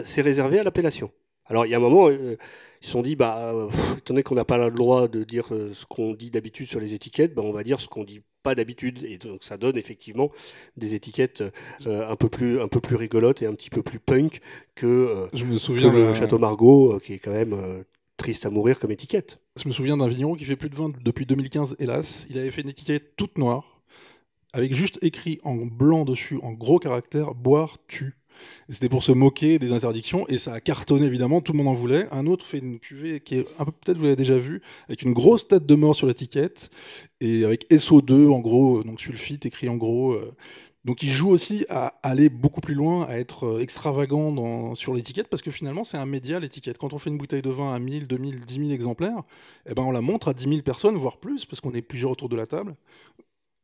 c'est réservé à l'appellation. Alors il y a un moment, ils se sont dit, étant donné qu'on n'a pas le droit de dire ce qu'on dit d'habitude sur les étiquettes, on va dire ce qu'on dit pas d'habitude, et donc ça donne effectivement des étiquettes un peu plus rigolotes et un petit peu plus punk que le Château Margaux, qui est quand même triste à mourir comme étiquette. Je me souviens d'un vigneron qui fait plus de vin depuis 2015, hélas. Il avait fait une étiquette toute noire, avec juste écrit en blanc dessus, en gros caractères, boire tue. C'était pour se moquer des interdictions, et ça a cartonné évidemment, tout le monde en voulait. Un autre fait une cuvée qui est un peu, peut-être vous l'avez déjà vu, avec une grosse tête de mort sur l'étiquette, et avec SO2 en gros, donc sulfite écrit en gros. Donc il joue aussi à aller beaucoup plus loin, à être extravagant sur l'étiquette, parce que finalement c'est un média, l'étiquette. Quand on fait une bouteille de vin à 1000, 2000, 10 000 exemplaires, on la montre à 10 000 personnes, voire plus, parce qu'on est plusieurs autour de la table.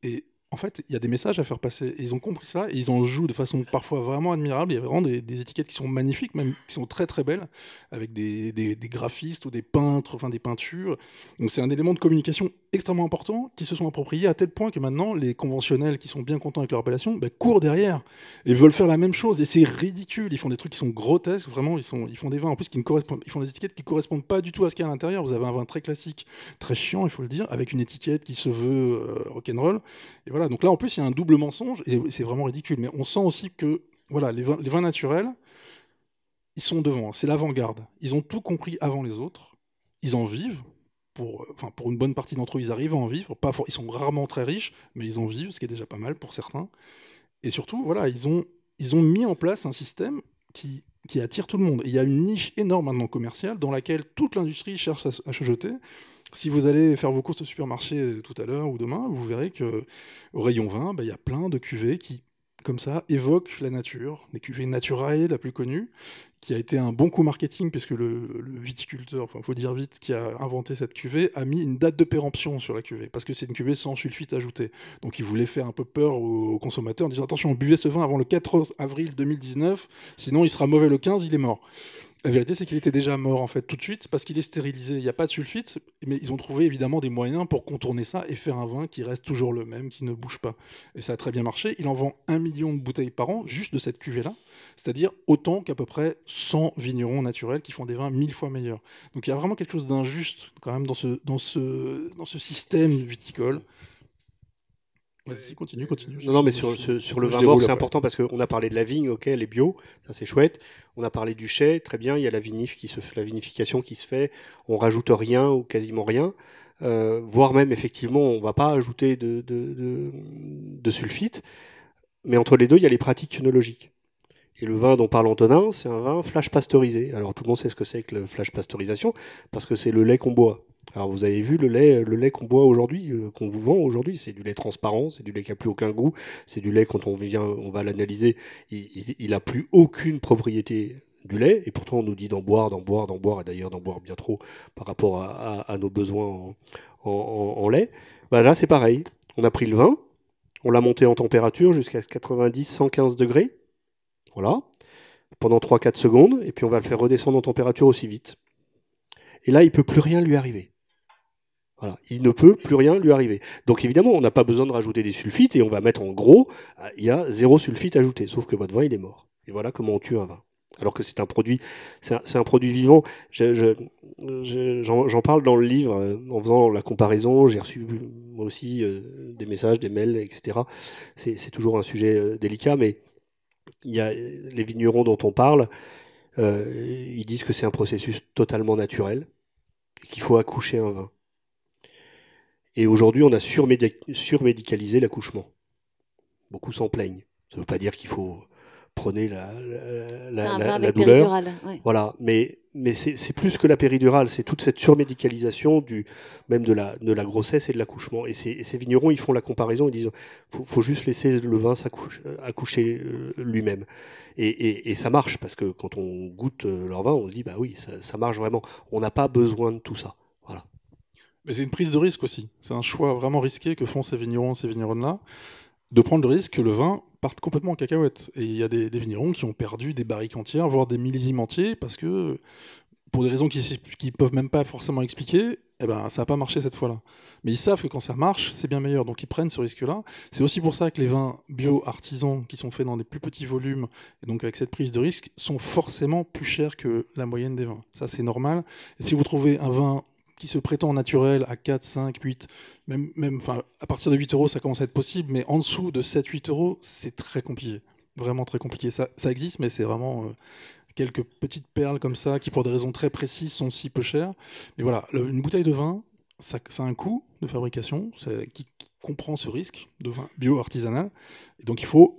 Et en fait, il y a des messages à faire passer. Et ils ont compris ça, et ils en jouent de façon parfois vraiment admirable. Il y a vraiment des étiquettes qui sont magnifiques, même qui sont très très belles, avec des graphistes ou des peintres, enfin des peintures. Donc c'est un élément de communication extrêmement important qui se sont appropriés à tel point que maintenant, les conventionnels qui sont bien contents avec leur appellation, courent derrière et veulent faire la même chose. Et c'est ridicule. Ils font des trucs qui sont grotesques, vraiment. Ils font des vins en plus ils font des étiquettes qui ne correspondent pas du tout à ce qu'il y a à l'intérieur. Vous avez un vin très classique, très chiant, il faut le dire, avec une étiquette qui se veut rock'n'roll. Et voilà, donc là en plus il y a un double mensonge et c'est vraiment ridicule. Mais on sent aussi que voilà, les vins naturels, ils sont devant, c'est l'avant-garde. Ils ont tout compris avant les autres, ils en vivent. Pour une bonne partie d'entre eux, ils arrivent à en vivre. Ils sont rarement très riches, mais ils en vivent, ce qui est déjà pas mal pour certains. Et surtout, voilà, ils ont mis en place un système qui attire tout le monde. Et il y a une niche énorme maintenant commerciale dans laquelle toute l'industrie cherche à se jeter. Si vous allez faire vos courses au supermarché tout à l'heure ou demain, vous verrez qu'au rayon vin, il y a plein de cuvées qui comme ça, évoquent la nature, des cuvées Naturae, la plus connue, qui a été un bon coup marketing, puisque le viticulteur, enfin il faut dire vite, qui a inventé cette cuvée, a mis une date de péremption sur la cuvée, parce que c'est une cuvée sans sulfite ajouté. Donc il voulait faire un peu peur aux consommateurs en disant attention, buvez ce vin avant le 4 avril 2019, sinon il sera mauvais le 15, il est mort. La vérité, c'est qu'il était déjà mort en fait tout de suite parce qu'il est stérilisé. Il n'y a pas de sulfite, mais ils ont trouvé évidemment des moyens pour contourner ça et faire un vin qui reste toujours le même, qui ne bouge pas. Et ça a très bien marché. Il en vend 1 million de bouteilles par an juste de cette cuvée-là, c'est-à-dire autant qu'à peu près 100 vignerons naturels qui font des vins 1000 fois meilleurs. Donc il y a vraiment quelque chose d'injuste quand même dans ce système viticole. Vas-y, continue. Non, mais sur le vin mort, c'est important parce qu'on a parlé de la vigne, ok, elle est bio, ça c'est chouette. On a parlé du chai, très bien, il y a la vinification qui se fait, on rajoute rien ou quasiment rien, voire même effectivement, on va pas ajouter de sulfite, mais entre les deux, il y a les pratiques œnologiques. Et le vin dont parle Antonin, c'est un vin flash pasteurisé. Alors tout le monde sait ce que c'est que le flash pasteurisation, parce que c'est le lait qu'on boit. Alors vous avez vu le lait qu'on boit aujourd'hui, qu'on vous vend aujourd'hui, c'est du lait transparent, c'est du lait qui n'a plus aucun goût, c'est du lait quand on va l'analyser, il n'a plus aucune propriété du lait, et pourtant on nous dit d'en boire, et d'ailleurs d'en boire bien trop par rapport à nos besoins en lait. Bah là c'est pareil, on a pris le vin, on l'a monté en température jusqu'à 90-115 degrés, voilà, pendant 3-4 secondes, et puis on va le faire redescendre en température aussi vite. Et là, il ne peut plus rien lui arriver. Voilà, il ne peut plus rien lui arriver. Donc évidemment, on n'a pas besoin de rajouter des sulfites, et on va mettre en gros, il y a 0 sulfite ajouté, sauf que votre vin, il est mort. Et voilà comment on tue un vin. Alors que c'est un produit vivant. J'en parle dans le livre, en faisant la comparaison, j'ai reçu moi aussi des messages, des mails, etc. C'est toujours un sujet délicat, mais il y a les vignerons dont on parle, ils disent que c'est un processus totalement naturel et qu'il faut accoucher un vin. Et aujourd'hui, on a surmédicalisé l'accouchement. Beaucoup s'en plaignent. Ça ne veut pas dire qu'il faut prôner la douleur. Ouais. Voilà, mais c'est plus que la péridurale, c'est toute cette surmédicalisation même de la grossesse et de l'accouchement. Et ces vignerons, ils font la comparaison, ils disent faut juste laisser le vin accoucher lui-même. Et ça marche, parce que quand on goûte leur vin, on se dit bah oui, ça marche vraiment. On n'a pas besoin de tout ça. Voilà. Mais c'est une prise de risque aussi. C'est un choix vraiment risqué que font ces vignerons, ces vigneronnes-là, de prendre le risque que le vin parte complètement en cacahuète. Et il y a des vignerons qui ont perdu des barriques entières, voire des millésimes entiers, parce que, pour des raisons qu'ils ne peuvent même pas forcément expliquer, eh ben, ça n'a pas marché cette fois-là. Mais ils savent que quand ça marche, c'est bien meilleur, donc ils prennent ce risque-là. C'est aussi pour ça que les vins bio-artisans, qui sont faits dans des plus petits volumes, et donc avec cette prise de risque, sont forcément plus chers que la moyenne des vins. Ça, c'est normal. Et si vous trouvez un vin qui se prétend naturel à 4, 5, 8, même à partir de 8 euros, ça commence à être possible, mais en dessous de 7, 8 euros, c'est très compliqué. Vraiment très compliqué. Ça existe, mais c'est vraiment quelques petites perles comme ça, qui pour des raisons très précises sont si peu chères. Mais voilà, une bouteille de vin, ça a un coût de fabrication qui comprend ce risque de vin bio-artisanal. Et donc il faut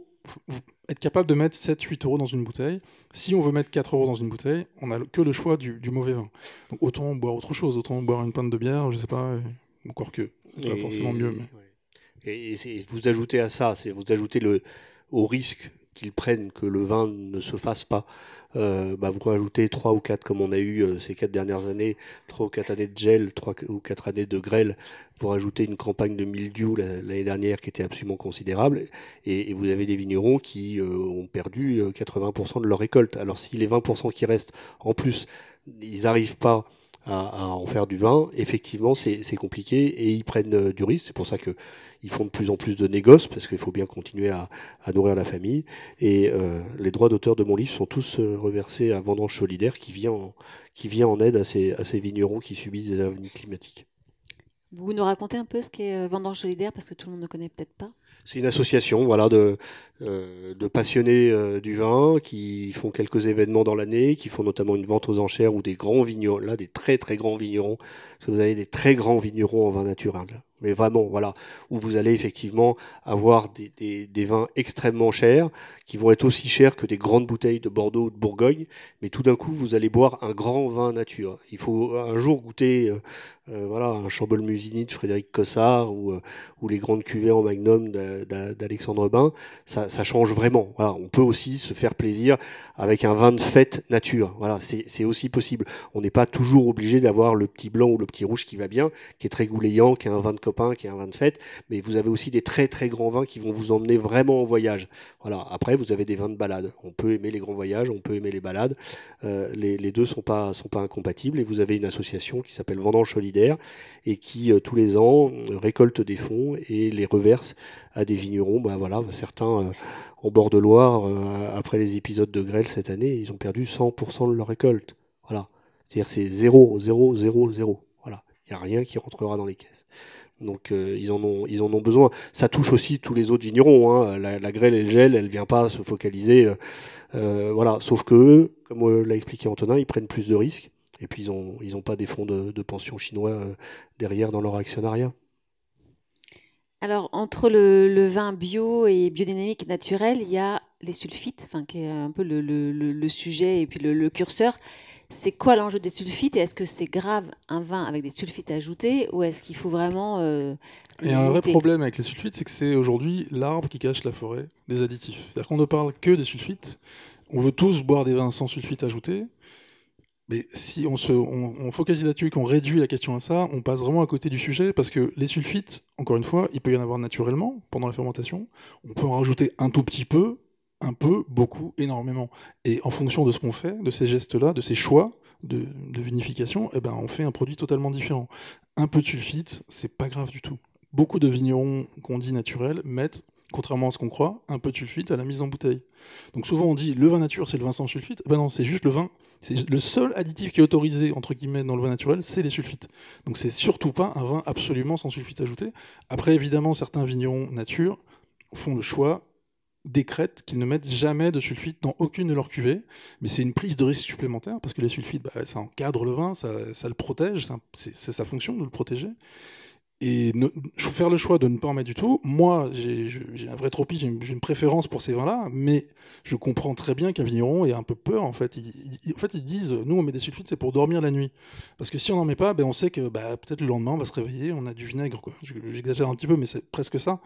être capable de mettre 7-8 euros dans une bouteille. Si on veut mettre 4 euros dans une bouteille, on n'a que le choix du mauvais vin. Donc autant boire autre chose, autant boire une pinte de bière, je sais pas, encore que c'est pas forcément mieux. Mais... Et vous ajoutez à ça, vous ajoutez au risque qu'ils prennent que le vin ne se fasse pas. Vous rajoutez 3 ou 4, comme on a eu ces 4 dernières années, 3 ou 4 années de gel, 3 ou 4 années de grêle. Vous rajoutez une campagne de mildiou l'année dernière qui était absolument considérable, et vous avez des vignerons qui ont perdu 80% de leur récolte. Alors si les 20% qui restent, en plus, ils n'arrivent pas à en faire du vin, effectivement c'est compliqué, et ils prennent du risque. C'est pour ça qu'ils font de plus en plus de négoces, parce qu'il faut bien continuer à nourrir la famille. Et les droits d'auteur de mon livre sont tous reversés à Vendange Solidaire, qui vient en aide à ces vignerons qui subissent des avenirs climatiques. Vous nous racontez un peu ce qu'est Vendange Solidaire, parce que tout le monde ne connaît peut-être pas. C'est une association, voilà, de passionnés du vin qui font quelques événements dans l'année, qui font notamment une vente aux enchères, où des grands vignerons, là, des très très grands vignerons, parce que vous avez des très grands vignerons en vin naturel, là. Mais vraiment, voilà, où vous allez effectivement avoir des vins extrêmement chers, qui vont être aussi chers que des grandes bouteilles de Bordeaux ou de Bourgogne, mais tout d'un coup, vous allez boire un grand vin nature. Il faut un jour goûter voilà, un Chambol-Musigny de Frédéric Cossard ou les grandes cuvées en Magnum d'Alexandre Bain, ça change vraiment. Voilà, on peut aussi se faire plaisir avec un vin de fête nature. Voilà, c'est aussi possible. On n'est pas toujours obligé d'avoir le petit blanc ou le petit rouge qui va bien, qui est très goulayant, qui est un vin de copain, qui est un vin de fête, mais vous avez aussi des très très grands vins qui vont vous emmener vraiment en voyage. Voilà. Après, vous avez des vins de balade. On peut aimer les grands voyages, on peut aimer les balades. Les deux sont pas incompatibles. Et vous avez une association qui s'appelle Vendange Solidaire et qui tous les ans récolte des fonds et les reverse à des vignerons. Bah voilà, certains en bord de Loire, après les épisodes de grêle cette année, ils ont perdu 100% de leur récolte. Voilà, c'est-à-dire c'est 0, 0, 0, 0. Voilà, il n'y a rien qui rentrera dans les caisses. Donc ils en ont besoin. Ça touche aussi tous les autres vignerons. Hein. La grêle et le gel, elle vient pas se focaliser. Voilà, sauf que eux, comme l'a expliqué Antonin, ils prennent plus de risques. Et puis ils ont pas des fonds de pension chinois derrière dans leur actionnariat. Alors, entre le vin bio et biodynamique et naturel, il y a les sulfites, enfin, qui est un peu le sujet et puis le curseur. C'est quoi l'enjeu des sulfites et est-ce que c'est grave un vin avec des sulfites ajoutés ou est-ce qu'il faut vraiment Et un vrai limiter? problème avec les sulfites, c'est que c'est aujourd'hui l'arbre qui cache la forêt des additifs. C'est-à-dire qu'on ne parle que des sulfites. On veut tous boire des vins sans sulfites ajoutés. Mais si on focalise là-dessus et qu'on réduit la question à ça, on passe vraiment à côté du sujet parce que les sulfites, encore une fois, il peut y en avoir naturellement pendant la fermentation. On peut en rajouter un tout petit peu, un peu, beaucoup, énormément. Et en fonction de ce qu'on fait, de ces gestes-là, de ces choix de vinification, eh ben, on fait un produit totalement différent. Un peu de sulfite, c'est pas grave du tout. Beaucoup de vignerons qu'on dit naturels mettent, contrairement à ce qu'on croit, un peu de sulfite à la mise en bouteille. Donc souvent on dit le vin nature c'est le vin sans sulfite. Ben non, c'est juste le vin. C'est le seul additif qui est autorisé entre guillemets dans le vin naturel, c'est les sulfites. Donc c'est surtout pas un vin absolument sans sulfite ajouté. Après évidemment certains vignerons nature font le choix, décrètent qu'ils ne mettent jamais de sulfite dans aucune de leurs cuvées, mais c'est une prise de risque supplémentaire parce que les sulfites, bah, ça encadre le vin, ça le protège, c'est sa fonction de le protéger. Et faire le choix de ne pas en mettre du tout, moi, j'ai un vrai tropisme, j'ai une préférence pour ces vins-là, mais je comprends très bien qu'un vigneron ait un peu peur, en fait. En fait, ils disent, nous, on met des sulfites, c'est pour dormir la nuit. Parce que si on n'en met pas, ben, on sait que bah, peut-être le lendemain, on va se réveiller, on a du vinaigre, quoi. J'exagère un petit peu, mais c'est presque ça.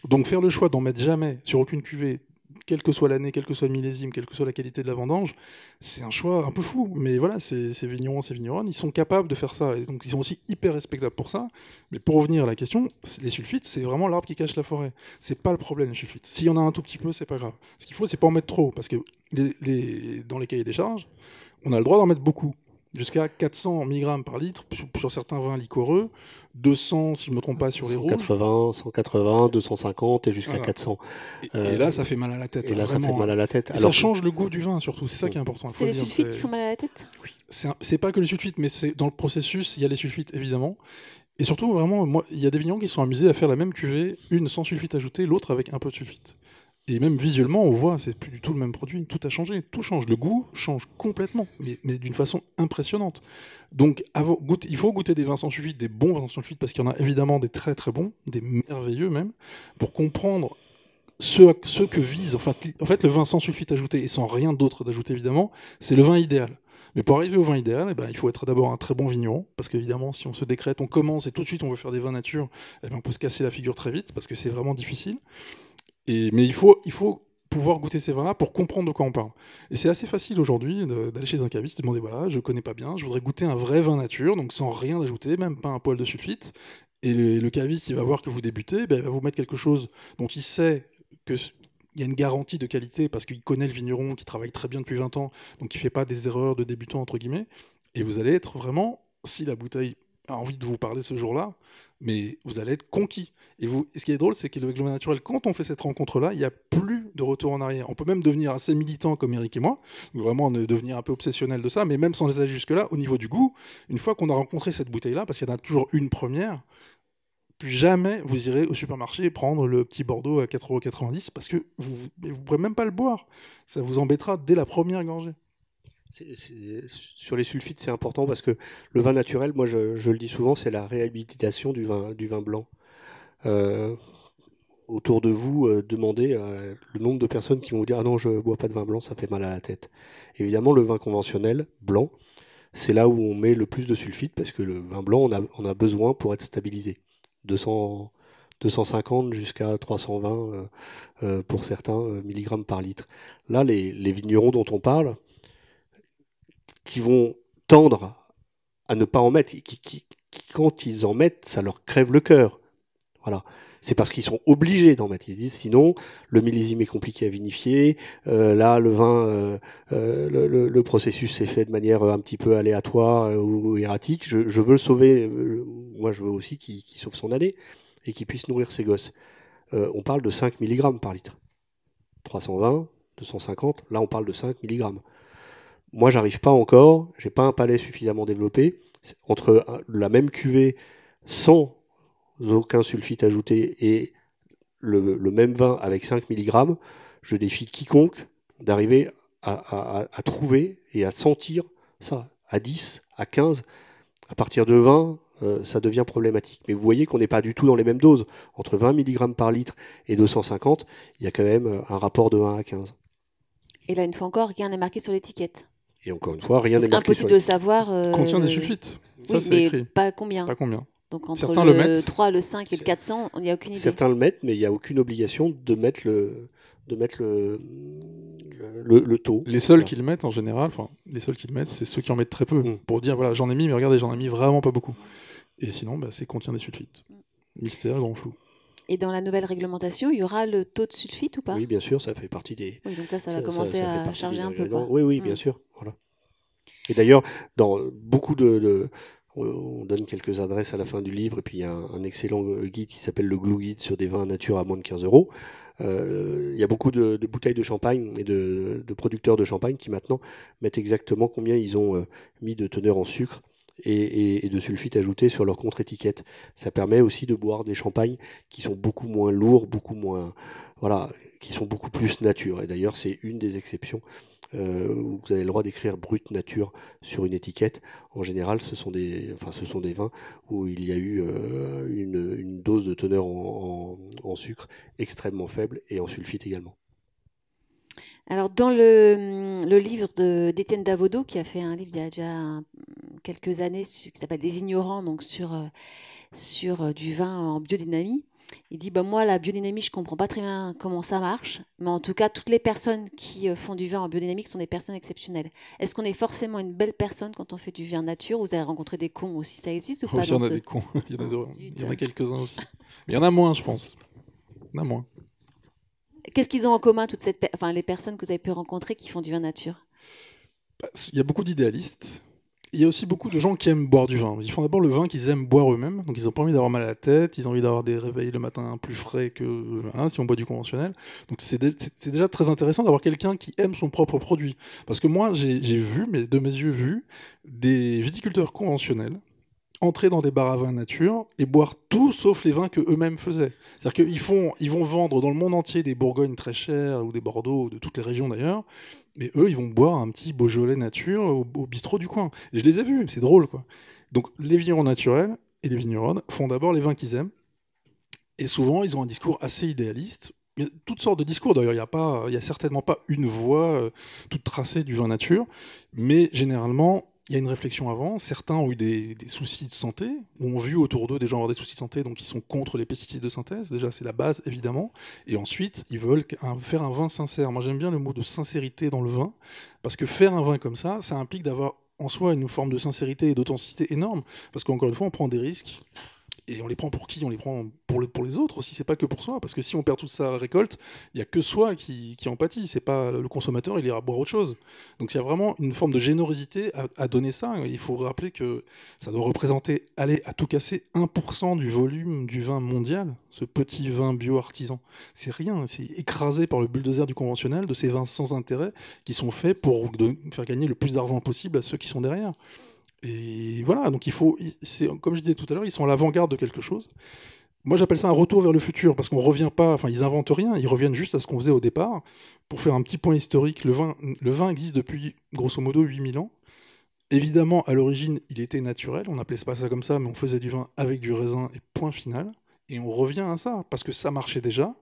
Donc faire le choix d'en mettre jamais sur aucune cuvée, quelle que soit l'année, quel que soit le millésime, quelle que soit la qualité de la vendange, c'est un choix un peu fou. Mais voilà, ces vignerons, ces vigneronnes, ils sont capables de faire ça. Et donc ils sont aussi hyper respectables pour ça. Mais pour revenir à la question, les sulfites, c'est vraiment l'arbre qui cache la forêt. C'est pas le problème, les sulfites. S'il y en a un tout petit peu, c'est pas grave. Ce qu'il faut, c'est pas en mettre trop. Parce que dans les cahiers des charges, on a le droit d'en mettre beaucoup. Jusqu'à 400 mg par litre sur certains vins liquoreux, 200 si je ne me trompe pas sur les rouges. 180, 250 et jusqu'à Voilà. 400. Et là, ça fait mal à la tête. Et là, vraiment, ça fait mal à la tête. Et ça change le goût du vin surtout, c'est ça qui est important. C'est les sulfites qui font mal à la tête? Oui. C'est pas que les sulfites, mais dans le processus, il y a les sulfites évidemment. Et surtout, vraiment, il y a des vignerons qui sont amusés à faire la même cuvée, une sans sulfite ajouté, l'autre avec un peu de sulfite. Et même visuellement, on voit, c'est plus du tout le même produit. Tout a changé, tout change. Le goût change complètement, mais d'une façon impressionnante. Donc, il faut goûter des vins sans sulfite, des bons vins sans sulfite, parce qu'il y en a évidemment des très très bons, des merveilleux même, pour comprendre ce que vise. En fait, le vin sans sulfite ajouté et sans rien d'autre d'ajouté évidemment, c'est le vin idéal. Mais pour arriver au vin idéal, eh ben, il faut être d'abord un très bon vigneron, parce qu'évidemment, si on se décrète, on commence et tout de suite on veut faire des vins nature, eh ben, on peut se casser la figure très vite, parce que c'est vraiment difficile. Mais il faut pouvoir goûter ces vins-là pour comprendre de quoi on parle. Et c'est assez facile aujourd'hui d'aller chez un caviste et de demander, voilà, je connais pas bien, je voudrais goûter un vrai vin nature, donc sans rien ajouter, même pas un poil de sulfite. Et le caviste, il va voir que vous débutez, ben, il va vous mettre quelque chose dont il sait qu'il y a une garantie de qualité, parce qu'il connaît le vigneron qui travaille très bien depuis 20 ans, donc il ne fait pas des erreurs de débutant, entre guillemets. Et vous allez être vraiment, si la bouteille a envie de vous parler ce jour-là, mais vous allez être conquis. Et ce qui est drôle, c'est qu'avec le vin naturel, quand on fait cette rencontre-là, il n'y a plus de retour en arrière. On peut même devenir assez militant comme Eric et moi, vraiment devenir un peu obsessionnel de ça, mais même sans les aller jusque-là, au niveau du goût, une fois qu'on a rencontré cette bouteille-là, parce qu'il y en a toujours une première, plus jamais vous irez au supermarché prendre le petit Bordeaux à 4,90 € parce que vous ne pourrez même pas le boire. Ça vous embêtera dès la première gorgée. Sur les sulfites, c'est important parce que le vin naturel, moi je le dis souvent, c'est la réhabilitation du vin blanc. Autour de vous, demandez le nombre de personnes qui vont vous dire « Ah non, je ne bois pas de vin blanc, ça fait mal à la tête ». Évidemment, le vin conventionnel, blanc, c'est là où on met le plus de sulfite, parce que le vin blanc, on a besoin pour être stabilisé. 250 jusqu'à 320 pour certains milligrammes par litre. Là, les vignerons dont on parle, qui vont tendre à ne pas en mettre, qui, quand ils en mettent, ça leur crève le cœur. Voilà. C'est parce qu'ils sont obligés d'en mettre. Ils se disent sinon, le millésime est compliqué à vinifier. Là, le vin, le processus s'est fait de manière un petit peu aléatoire ou erratique. Je veux le sauver. Moi, je veux aussi qu'il sauve son année et qu'il puisse nourrir ses gosses. On parle de 5 mg par litre. 320, 250. Là, on parle de 5 mg. Moi, j'arrive pas encore. J'ai pas un palais suffisamment développé. Entre la même cuvée sans aucun sulfite ajouté et le même vin avec 5 mg, je défie quiconque d'arriver à trouver et à sentir ça. À 10, à 15, à partir de 20, ça devient problématique. Mais vous voyez qu'on n'est pas du tout dans les mêmes doses. Entre 20 mg par litre et 250, il y a quand même un rapport de 1 à 15. Et là, une fois encore, rien n'est marqué sur l'étiquette. Et encore une fois, rien n'est marqué impossible de savoir. Contient des sulfites. Ça, oui, c'est mais écrit. pas combien. Pas combien. Donc entre Certains le le mettent. 3, le 5 et le 400, il n'y a aucune idée. Certains le mettent, mais il n'y a aucune obligation de mettre le taux. Les seuls qui le mettent en général, c'est ceux qui en mettent très peu. Pour dire, voilà, j'en ai mis, mais regardez, j'en ai mis vraiment pas beaucoup. Et sinon, c'est contient des sulfites. Mystère, grand flou. Et dans la nouvelle réglementation, il y aura le taux de sulfite ou pas? Oui, bien sûr, ça fait partie des... Oui, donc là, ça va commencer à charger un peu. Quoi. Oui, bien sûr. Voilà. Et d'ailleurs, dans beaucoup on donne quelques adresses à la fin du livre, et puis il y a un excellent guide qui s'appelle le Glou Guide sur des vins nature à moins de 15 €. Il y a beaucoup de bouteilles de champagne et de producteurs de champagne qui maintenant mettent exactement combien ils ont mis de teneur en sucre et de sulfite ajouté sur leur contre-étiquette. Ça permet aussi de boire des champagnes qui sont beaucoup moins lourds, qui sont beaucoup plus nature. Et d'ailleurs, c'est une des exceptions où vous avez le droit d'écrire brut nature sur une étiquette. En général, ce sont des vins où il y a eu une dose de teneur en sucre extrêmement faible et en sulfite également. Alors, dans le livre d'Étienne Davodo, qui a fait un livre il y a déjà quelques années qui s'appelle Des ignorants, donc sur du vin en biodynamie, il dit moi, la biodynamie, je ne comprends pas très bien comment ça marche, mais en tout cas, toutes les personnes qui font du vin en biodynamique sont des personnes exceptionnelles. Est-ce qu'on est forcément une belle personne quand on fait du vin nature? Vous avez rencontré des cons aussi, ça existe ou pas? Il y en a des cons, il y en a quelques-uns aussi. Mais il y en a moins, je pense. Il y en a moins. Qu'est-ce qu'ils ont en commun, les personnes que vous avez pu rencontrer qui font du vin nature? Il y a beaucoup d'idéalistes. Il y a aussi beaucoup de gens qui aiment boire du vin. Ils font d'abord le vin qu'ils aiment boire eux-mêmes. Donc ils n'ont pas envie d'avoir mal à la tête, ils ont envie d'avoir des réveils le matin plus frais que si on boit du conventionnel. Donc c'est déjà très intéressant d'avoir quelqu'un qui aime son propre produit. Parce que moi, j'ai vu, de mes yeux vu, des viticulteurs conventionnels entrer dans des bars à vin nature et boire tout sauf les vins que eux-mêmes faisaient. C'est-à-dire qu'ils vont vendre dans le monde entier des Bourgognes très chers ou des Bordeaux, de toutes les régions d'ailleurs, mais eux, ils vont boire un petit Beaujolais nature au bistrot du coin. Et je les ai vus, c'est drôle, quoi. Donc les vignerons naturels et les vigneronnes font d'abord les vins qu'ils aiment, et souvent, ils ont un discours assez idéaliste. Il y a toutes sortes de discours, d'ailleurs, il n'y a certainement pas une voie toute tracée du vin nature, mais généralement, il y a une réflexion avant. Certains ont eu des soucis de santé, ou ont vu autour d'eux des gens avoir des soucis de santé, donc ils sont contre les pesticides de synthèse. Déjà, c'est la base, évidemment. Et ensuite, ils veulent faire un vin sincère. Moi, j'aime bien le mot de sincérité dans le vin, parce que faire un vin comme ça implique d'avoir en soi une forme de sincérité et d'authenticité énorme, parce qu'encore une fois, on prend des risques. Et on les prend pour qui? On les prend pour les autres aussi, c'est pas que pour soi. Parce que si on perd toute sa récolte, il n'y a que soi qui en pâtit. C'est pas le consommateur, il ira boire autre chose. Donc il y a vraiment une forme de générosité à donner ça. Il faut rappeler que ça doit représenter, à tout casser, 1% du volume du vin mondial, ce petit vin bio-artisan. C'est rien, c'est écrasé par le bulldozer du conventionnel, de ces vins sans intérêt qui sont faits pour faire gagner le plus d'argent possible à ceux qui sont derrière. Et voilà, donc comme je disais tout à l'heure, ils sont à l'avant-garde de quelque chose. Moi, j'appelle ça un retour vers le futur, parce qu'on revient pas, ils inventent rien, ils reviennent juste à ce qu'on faisait au départ. Pour faire un petit point historique, le vin existe depuis, grosso modo, 8000 ans. Évidemment, à l'origine, il était naturel, on n'appelait pas ça comme ça, mais on faisait du vin avec du raisin et point final. Et on revient à ça, parce que ça marchait déjà.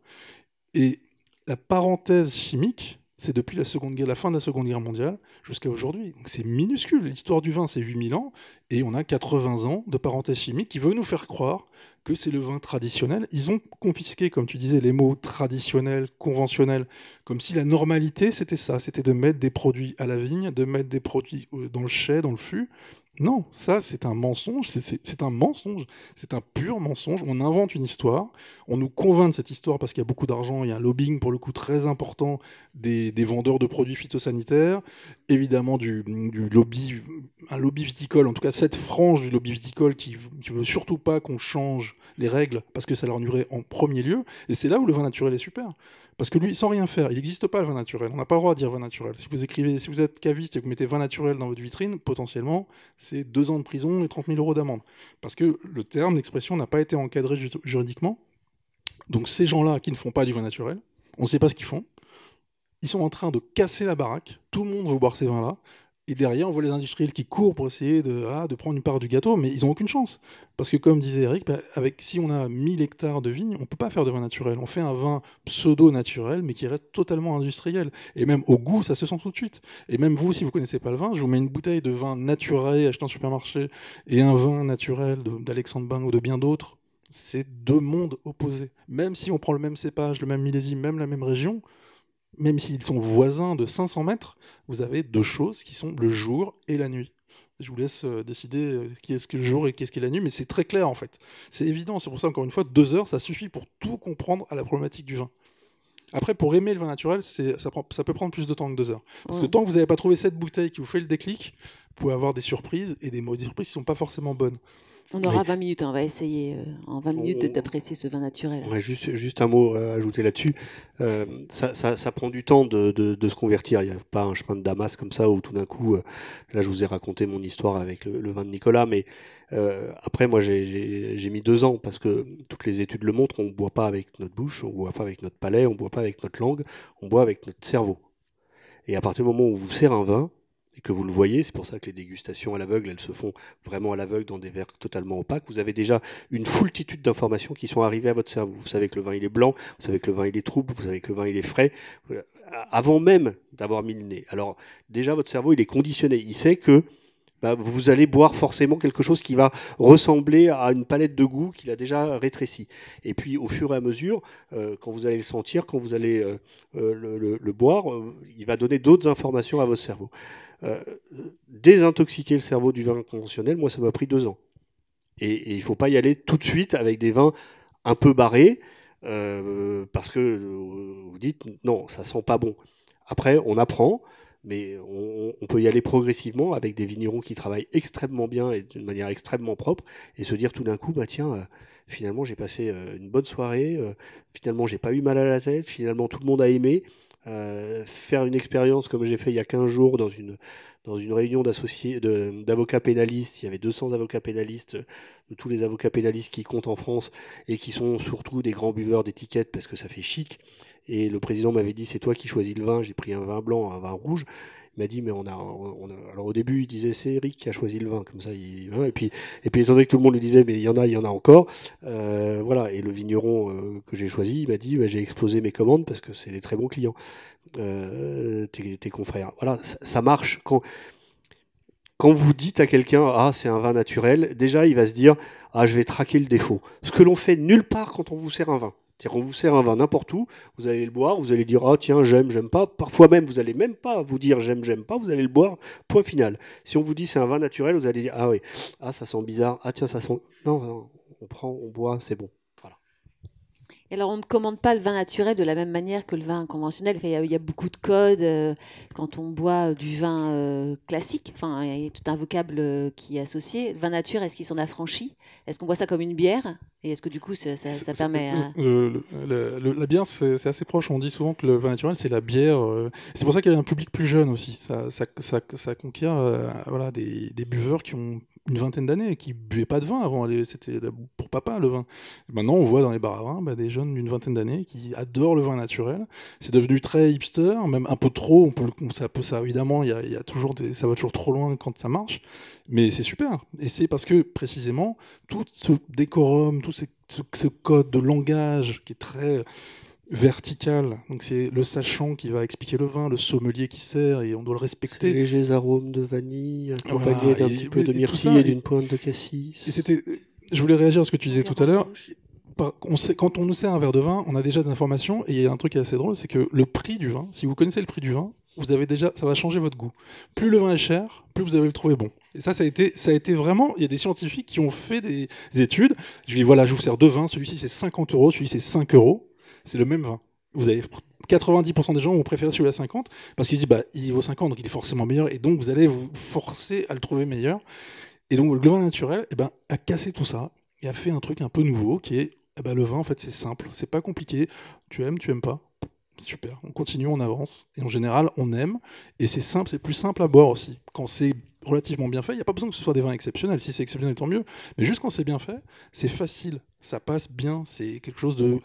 Et la parenthèse chimique c'est depuis la fin de la Seconde Guerre mondiale jusqu'à aujourd'hui. Donc c'est minuscule. L'histoire du vin, c'est 8000 ans, et on a 80 ans de parenthèse chimique qui veut nous faire croire que c'est le vin traditionnel. Ils ont confisqué, comme tu disais, les mots traditionnel, conventionnel, comme si la normalité, c'était ça, c'était de mettre des produits à la vigne, de mettre des produits dans le chai, dans le fût. Non, ça, c'est un mensonge, c'est un mensonge, c'est un pur mensonge. On invente une histoire, on nous convainc de cette histoire parce qu'il y a beaucoup d'argent, il y a un lobbying, pour le coup, très important des vendeurs de produits phytosanitaires, évidemment un lobby viticole, en tout cas cette frange du lobby viticole qui veut surtout pas qu'on change les règles parce que ça leur nuirait en premier lieu. Et c'est là où le vin naturel est super. Parce que lui, sans rien faire, il n'existe pas le vin naturel. On n'a pas le droit de dire vin naturel. Si vous êtes caviste et que vous mettez vin naturel dans votre vitrine, potentiellement, c'est 2 ans de prison et 30 000 € d'amende. Parce que le terme, l'expression n'a pas été encadré juridiquement. Donc ces gens-là qui ne font pas du vin naturel, on ne sait pas ce qu'ils font. Ils sont en train de casser la baraque. Tout le monde veut boire ces vins-là. Et derrière, on voit les industriels qui courent pour essayer de prendre une part du gâteau, mais ils n'ont aucune chance. Parce que comme disait Eric, si on a 1000 hectares de vignes, on ne peut pas faire de vin naturel. On fait un vin pseudo-naturel, mais qui reste totalement industriel. Et même au goût, ça se sent tout de suite. Et même vous, si vous ne connaissez pas le vin, je vous mets une bouteille de vin naturel acheté en supermarché et un vin naturel d'Alexandre Bain ou de bien d'autres. C'est 2 mondes opposés. Même si on prend le même cépage, le même millésime, même la même région, même s'ils sont voisins de 500 mètres, vous avez 2 choses qui sont le jour et la nuit. Je vous laisse décider qui est-ce que le jour et qu'est-ce qui est la nuit, mais c'est très clair en fait. C'est évident, c'est pour ça encore une fois, 2 heures, ça suffit pour tout comprendre à la problématique du vin. Après, pour aimer le vin naturel, ça peut prendre plus de temps que 2 heures. Parce que tant que vous n'avez pas trouvé cette bouteille qui vous fait le déclic, vous pouvez avoir des surprises, et des surprises qui ne sont pas forcément bonnes. On aura 20 minutes, on va essayer en 20 minutes d'apprécier ce vin naturel. Ouais, juste un mot à ajouter là-dessus. Ça prend du temps de se convertir. Il n'y a pas un chemin de Damas comme ça où tout d'un coup, là je vous ai raconté mon histoire avec le vin de Nicolas, mais après moi j'ai mis 2 ans parce que toutes les études le montrent, on ne boit pas avec notre bouche, on ne boit pas avec notre palais, on ne boit pas avec notre langue, on boit avec notre cerveau. Et à partir du moment où on vous sert un vin, et que vous le voyez, c'est pour ça que les dégustations à l'aveugle, elles se font vraiment à l'aveugle dans des verres totalement opaques. Vous avez déjà une foultitude d'informations qui sont arrivées à votre cerveau. Vous savez que le vin il est blanc, vous savez que le vin il est trouble, vous savez que le vin il est frais, avant même d'avoir mis le nez. Alors déjà votre cerveau il est conditionné, il sait que vous allez boire forcément quelque chose qui va ressembler à une palette de goût qu'il a déjà rétrécie. Et puis au fur et à mesure, quand vous allez le sentir, quand vous allez le boire, il va donner d'autres informations à votre cerveau. Désintoxiquer le cerveau du vin conventionnel, moi ça m'a pris 2 ans. Et il ne faut pas y aller tout de suite avec des vins un peu barrés, parce que vous dites non, ça sent pas bon. Après, on apprend, mais on peut y aller progressivement avec des vignerons qui travaillent extrêmement bien et d'une manière extrêmement propre, et se dire tout d'un coup, tiens, finalement j'ai passé une bonne soirée, finalement j'ai pas eu mal à la tête, finalement tout le monde a aimé. Faire une expérience comme j'ai fait il y a 15 jours dans une réunion d'avocats pénalistes. Il y avait 200 avocats pénalistes, de tous les avocats pénalistes qui comptent en France et qui sont surtout des grands buveurs d'étiquettes parce que ça fait chic. Et le président m'avait dit c'est toi qui choisis le vin. J'ai pris un vin blanc, un vin rouge. Il m'a dit mais on a... Alors au début il disait c'est Eric qui a choisi le vin comme ça et puis étant donné que tout le monde lui disait mais il y en a encore, voilà. Et le vigneron que j'ai choisi il m'a dit j'ai explosé mes commandes parce que c'est des très bons clients, tes confrères. Voilà, ça marche quand vous dites à quelqu'un c'est un vin naturel, déjà il va se dire je vais traquer le défaut, ce que l'on fait nulle part quand on vous sert un vin. C'est-à-dire qu'on vous sert un vin n'importe où, vous allez le boire, vous allez dire tiens j'aime pas, parfois même vous allez même pas vous dire j'aime pas, vous allez le boire, point final. Si on vous dit c'est un vin naturel, vous allez dire oui, ça sent bizarre, tiens ça sent, non, on boit, c'est bon. Voilà. Et alors on ne commande pas le vin naturel de la même manière que le vin conventionnel. Enfin, il y a beaucoup de codes quand on boit du vin classique. Enfin, il y a tout un vocable qui est associé. Le vin nature, est-ce qu'il s'en affranchit? Est-ce qu'on boit ça comme une bière? Et est-ce que du coup, ça permet... La bière, c'est assez proche. On dit souvent que le vin naturel, c'est la bière. C'est pour ça qu'il y a un public plus jeune aussi. Ça conquiert des buveurs qui ont une vingtaine d'années et qui ne buvaient pas de vin avant. C'était pour papa, le vin. Maintenant, on voit dans les bars à vin des jeunes d'une vingtaine d'années qui adorent le vin naturel. C'est devenu très hipster, même un peu trop. Ça évidemment, il y a toujours ça va toujours trop loin quand ça marche. Mais c'est super. Et c'est parce que, précisément, tout ce décorum, tout ce code de langage qui est très verticale. Donc c'est le sachant qui va expliquer le vin, le sommelier qui sert et on doit le Ces respecter. légers arômes de vanille, accompagnés Voilà, d'un petit peu de tout myrtille ça, et d'une pointe de cassis. et c'était, je voulais réagir à ce que tu disais tout à l'heure. Quand on nous sert un verre de vin, on a déjà des informations et il y a un truc qui est assez drôle, c'est que le prix du vin, si vous connaissez le prix du vin, vous avez déjà, ça va changer votre goût. Plus le vin est cher, plus vous allez le trouver bon. Et ça a été vraiment, il y a des scientifiques qui ont fait des études. Je dis voilà, je vous sers deux vins, celui-ci c'est 50 euros, celui-ci c'est 5 euros, c'est le même vin. Vous avez 90% des gens vont préférer celui à 50 parce qu'ils disent bah il vaut 50 donc il est forcément meilleur et donc vous allez vous forcer à le trouver meilleur. Et donc le vin naturel a cassé tout ça et a fait un truc un peu nouveau qui est le vin en fait c'est simple, c'est pas compliqué, tu aimes pas, super, on continue, on avance et en général on aime et c'est simple, c'est plus simple à boire aussi. Quand c'est relativement bien fait, il n'y a pas besoin que ce soit des vins exceptionnels, si c'est exceptionnel tant mieux, mais juste quand c'est bien fait, c'est facile, ça passe bien, c'est quelque chose de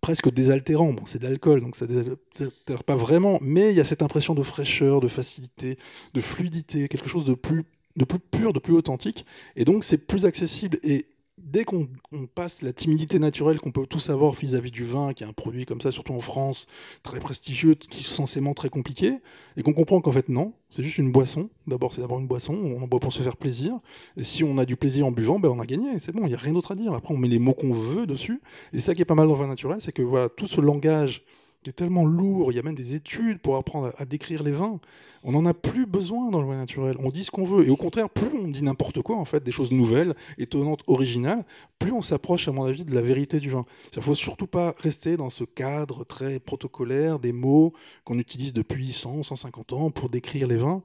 presque désaltérant. Bon, c'est de l'alcool, donc ça désaltère pas vraiment, mais il y a cette impression de fraîcheur, de facilité, de fluidité, quelque chose de plus pur, de plus authentique. Et donc, c'est plus accessible. Et dès qu'on passe la timidité naturelle qu'on peut tous avoir vis-à-vis du vin, qui est un produit comme ça, surtout en France, très prestigieux, qui est censément très compliqué, et qu'on comprend qu'en fait, non, c'est juste une boisson. D'abord, c'est d'abord une boisson, on en boit pour se faire plaisir. Et si on a du plaisir en buvant, on a gagné, c'est bon, il n'y a rien d'autre à dire. Après, on met les mots qu'on veut dessus. Et ça qui est pas mal dans le vin naturel, c'est que voilà, tout ce langage qui est tellement lourd, il y a même des études pour apprendre à décrire les vins. On n'en a plus besoin dans le vin naturel. On dit ce qu'on veut. Et au contraire, plus on dit n'importe quoi, en fait, des choses nouvelles, étonnantes, originales, plus on s'approche, à mon avis, de la vérité du vin. Il ne faut surtout pas rester dans ce cadre très protocolaire des mots qu'on utilise depuis 100, 150 ans pour décrire les vins.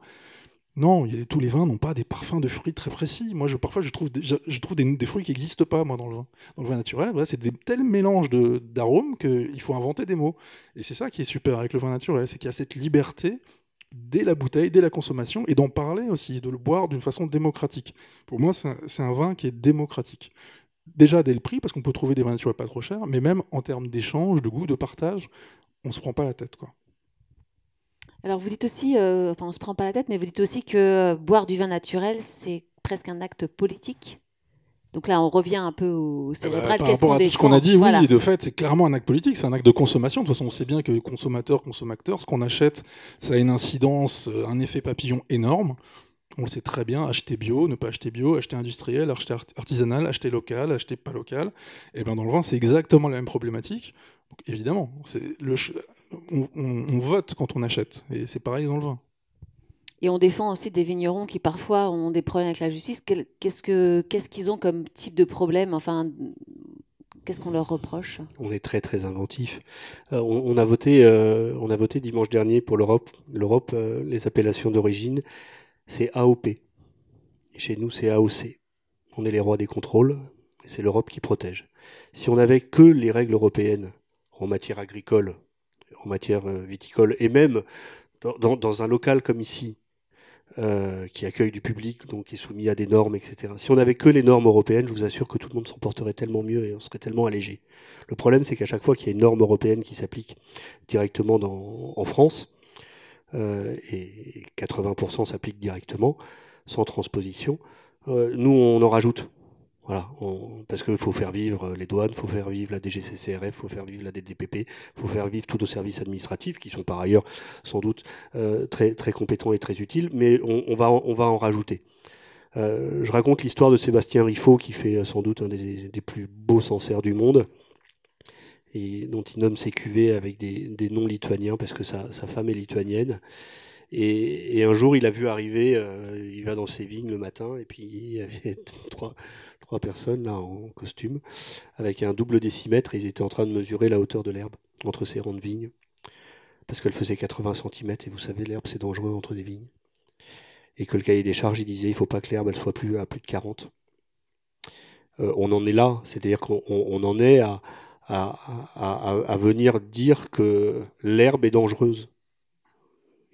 Non, tous les vins n'ont pas des parfums de fruits très précis. Moi, parfois, je trouve des fruits qui n'existent pas moi, dans le vin naturel. Voilà, c'est des tels mélanges d'arômes qu'il faut inventer des mots. Et c'est ça qui est super avec le vin naturel, c'est qu'il y a cette liberté dès la bouteille, dès la consommation, et d'en parler aussi, de le boire d'une façon démocratique. Pour moi, c'est un vin qui est démocratique. Déjà dès le prix, parce qu'on peut trouver des vins naturels pas trop chers, mais même en termes d'échange, de goût, de partage, on se prend pas la tête, quoi. Alors vous dites aussi, enfin on se prend pas la tête, mais vous dites aussi que boire du vin naturel, c'est presque un acte politique. Donc là, on revient un peu au cérébral. Par Qu'est-ce rapport qu'on à tout ce défend? qu'on a dit, Voilà. oui, de fait, c'est clairement un acte politique, c'est un acte de consommation. De toute façon, on sait bien que consommateur, ce qu'on achète, ça a une incidence, un effet papillon énorme. On le sait très bien, acheter bio, ne pas acheter bio, acheter industriel, acheter artisanal, acheter local, acheter pas local. Et ben dans le vin, c'est exactement la même problématique. Donc, évidemment, on vote quand on achète, et c'est pareil dans le vin. Et on défend aussi des vignerons qui parfois ont des problèmes avec la justice. Qu'est-ce qu'ils ont comme type de problème? Enfin, qu'est-ce qu'on leur reproche? On est très très inventif. On a voté dimanche dernier pour l'Europe. L'Europe, les appellations d'origine, c'est AOP. Et chez nous, c'est AOC. On est les rois des contrôles, et c'est l'Europe qui protège. Si on n'avait que les règles européennes en matière agricole, en matière viticole, et même dans un local comme ici, qui accueille du public, donc qui est soumis à des normes, etc. Si on n'avait que les normes européennes, je vous assure que tout le monde s'en porterait tellement mieux et on serait tellement allégé. Le problème, c'est qu'à chaque fois qu'il y a une norme européenne qui s'applique directement en France, et 80% s'applique directement, sans transposition, nous, on en rajoute. Voilà, parce qu'il faut faire vivre les douanes, il faut faire vivre la DGCCRF, il faut faire vivre la DDPP, il faut faire vivre tous nos services administratifs qui sont par ailleurs sans doute très, très compétents et très utiles, mais on va en rajouter. Je raconte l'histoire de Sébastien Riffaut qui fait sans doute un des plus beaux Sancerre du monde et dont il nomme ses cuvées avec des noms lituaniens parce que sa femme est lituanienne. Et un jour, il a vu arriver, il va dans ses vignes le matin, et puis il y avait trois personnes là en costume, avec un double décimètre, et ils étaient en train de mesurer la hauteur de l'herbe entre ces rangs de vignes, parce qu'elle faisait 80 cm, et vous savez, l'herbe c'est dangereux entre des vignes. Et que le cahier des charges, il disait, il faut pas que l'herbe elle soit plus à plus de 40. On en est là, c'est-à-dire qu'on en est à venir dire que l'herbe est dangereuse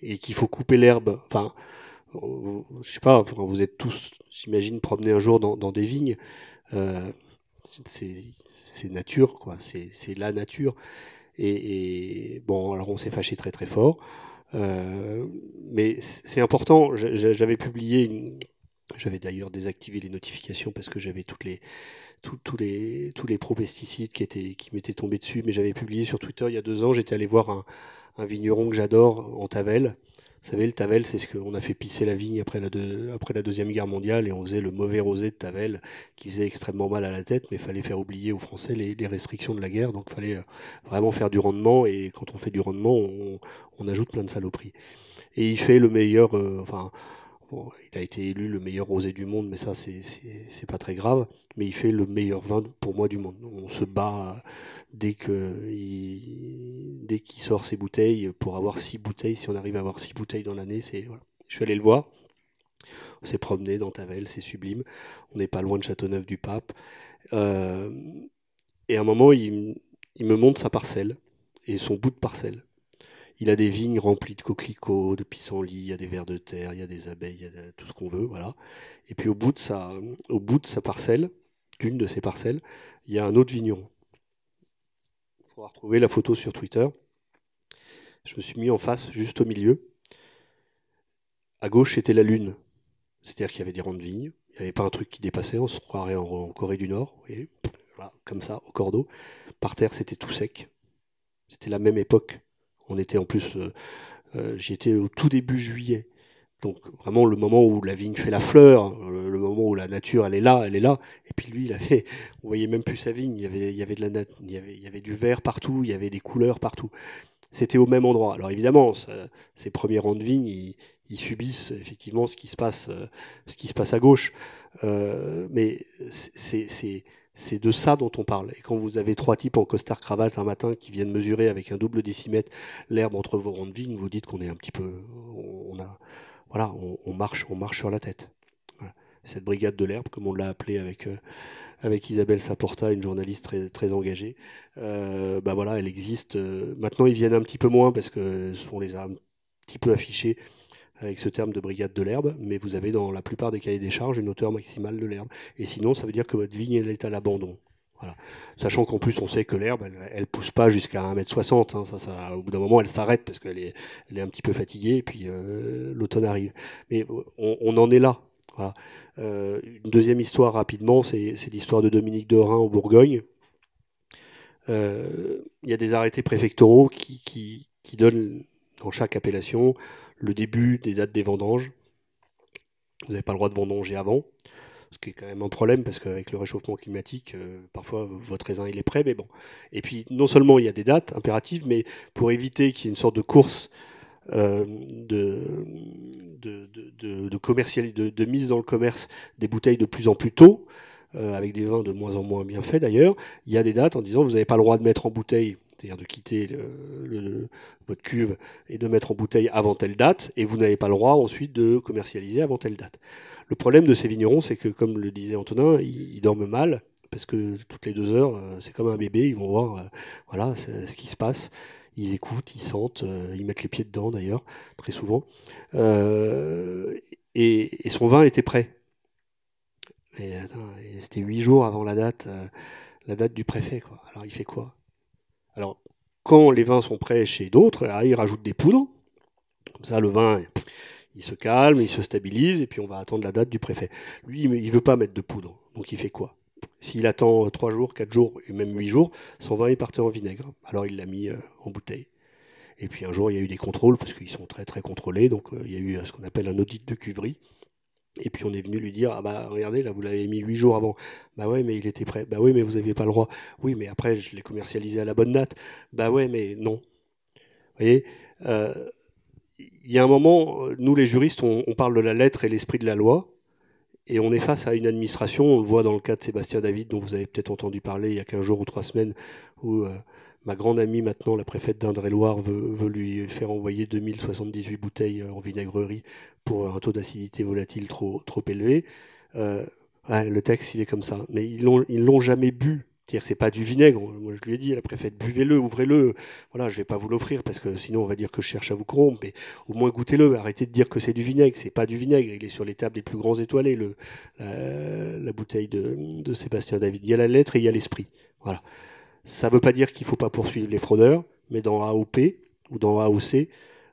et qu'il faut couper l'herbe. Enfin, je sais pas, vous êtes tous, j'imagine, promenés un jour dans des vignes. C'est nature, quoi. C'est la nature. Et bon, alors on s'est fâché très très fort. Mais c'est important. J'avais publié J'avais d'ailleurs désactivé les notifications parce que j'avais tous les pro-pesticides qui m'étaient tombés dessus, mais j'avais publié sur Twitter il y a 2 ans, j'étais allé voir un vigneron que j'adore en Tavel. Vous savez, le Tavel, c'est ce qu'on a fait pisser la vigne après la Deuxième Guerre mondiale, et on faisait le mauvais rosé de Tavel qui faisait extrêmement mal à la tête, mais il fallait faire oublier aux Français les restrictions de la guerre, donc il fallait vraiment faire du rendement, et quand on fait du rendement, on ajoute plein de saloperies. Et il fait le meilleur, bon, il a été élu le meilleur rosé du monde, mais ça, c'est pas très grave. Mais il fait le meilleur vin pour moi du monde. On se bat dès qu'il sort ses bouteilles pour avoir 6 bouteilles. Si on arrive à avoir 6 bouteilles dans l'année, voilà. Je suis allé le voir. On s'est promené dans Tavel, c'est sublime. On n'est pas loin de Châteauneuf-du-Pape. Euh, et à un moment, il me montre sa parcelle et son bout de parcelle. Il a des vignes remplies de coquelicots, de pissenlits, il y a des vers de terre, il y a des abeilles, il y a tout ce qu'on veut, voilà. Et puis au bout de sa parcelle, d'une de ses parcelles, il y a un autre vigneron. Il faudra retrouver la photo sur Twitter. Je me suis mis en face, juste au milieu. À gauche, c'était la lune. C'est-à-dire qu'il y avait des rangs de vignes. Il n'y avait pas un truc qui dépassait, on se croirait en Corée du Nord. Et voilà, comme ça, au cordeau. Par terre, c'était tout sec. C'était la même époque. On était en plus, j'y étais au tout début juillet. Donc vraiment le moment où la vigne fait la fleur, le moment où la nature elle est là. Et puis lui, on voyait même plus sa vigne. Il y avait du vert partout, il y avait des couleurs partout. C'était au même endroit. Alors évidemment, ces premiers rangs de vigne, ils subissent effectivement ce qui se passe à gauche. Mais c'est de ça dont on parle. Et quand vous avez 3 types en costard-cravate un matin qui viennent mesurer avec un double décimètre l'herbe entre vos rangs de vigne, vous dites qu'on est un petit peu, on marche sur la tête. Voilà. Cette brigade de l'herbe, comme on l'a appelée avec Isabelle Saporta, une journaliste très, très engagée, elle existe. Maintenant, ils viennent un petit peu moins parce qu'on les a un petit peu affichés avec ce terme de brigade de l'herbe, mais vous avez dans la plupart des cahiers des charges une hauteur maximale de l'herbe. Et sinon, ça veut dire que votre vigne elle est à l'abandon. Voilà. Sachant qu'en plus, on sait que l'herbe, elle pousse pas jusqu'à 1,60 m. Ça, au bout d'un moment, elle s'arrête parce qu'elle est un petit peu fatiguée, et puis l'automne arrive. Mais on en est là. Voilà. Une deuxième histoire rapidement, c'est l'histoire de Dominique de Rhin en Bourgogne. Il y a des arrêtés préfectoraux qui donnent dans chaque appellation le début des dates des vendanges. Vous n'avez pas le droit de vendanger avant, ce qui est quand même un problème parce qu'avec le réchauffement climatique, parfois votre raisin il est prêt, mais bon. Et puis non seulement il y a des dates impératives, mais pour éviter qu'il y ait une sorte de course de mise dans le commerce des bouteilles de plus en plus tôt, avec des vins de moins en moins bien faits d'ailleurs, il y a des dates en disant vous n'avez pas le droit de mettre en bouteille, c'est-à-dire de quitter votre cuve et de mettre en bouteille avant telle date, et vous n'avez pas le droit ensuite de commercialiser avant telle date. Le problème de ces vignerons, c'est que, comme le disait Antonin, ils dorment mal, parce que toutes les 2 heures, c'est comme un bébé, ils vont voir ce qui se passe. Ils écoutent, ils sentent, ils mettent les pieds dedans d'ailleurs, très souvent. Et son vin était prêt. Et c'était 8 jours avant la date du préfet, quoi. Alors il fait quoi? Alors, quand les vins sont prêts chez d'autres, il rajoute des poudres. Comme ça, le vin, il se calme, il se stabilise, et puis on va attendre la date du préfet. Lui, il ne veut pas mettre de poudre. Donc il fait quoi? S'il attend 3 jours, 4 jours, et même 8 jours, son vin est parti en vinaigre. Alors il l'a mis en bouteille. Et puis un jour, il y a eu des contrôles, parce qu'ils sont très très contrôlés. Donc il y a eu ce qu'on appelle un audit de cuverie. Et puis on est venu lui dire, ah bah regardez, là vous l'avez mis 8 jours avant. Bah ouais, mais il était prêt. Bah oui, mais vous n'aviez pas le droit. Oui, mais après je l'ai commercialisé à la bonne date. Bah ouais, mais non. Vous voyez, il y a un moment, nous les juristes, on parle de la lettre et l'esprit de la loi, et on est face à une administration, on le voit dans le cas de Sébastien David, dont vous avez peut-être entendu parler il y a 15 jours ou 3 semaines, où ma grande amie maintenant, la préfète d'Indre-et-Loire, veut lui faire envoyer 2078 bouteilles en vinaigrerie pour un taux d'acidité volatile trop élevé. Le texte, il est comme ça. Mais ils l'ont jamais bu. C'est-à-dire que c'est pas du vinaigre. Moi, je lui ai dit à la préfète, buvez-le, ouvrez-le. Voilà, je vais pas vous l'offrir parce que sinon on va dire que je cherche à vous corrompre. Mais au moins goûtez-le. Arrêtez de dire que c'est du vinaigre. C'est pas du vinaigre. Il est sur les tables des plus grands étoilés, la bouteille de Sébastien David. Il y a la lettre et il y a l'esprit. Voilà. Ça veut pas dire qu'il faut pas poursuivre les fraudeurs, mais dans AOP ou dans AOC,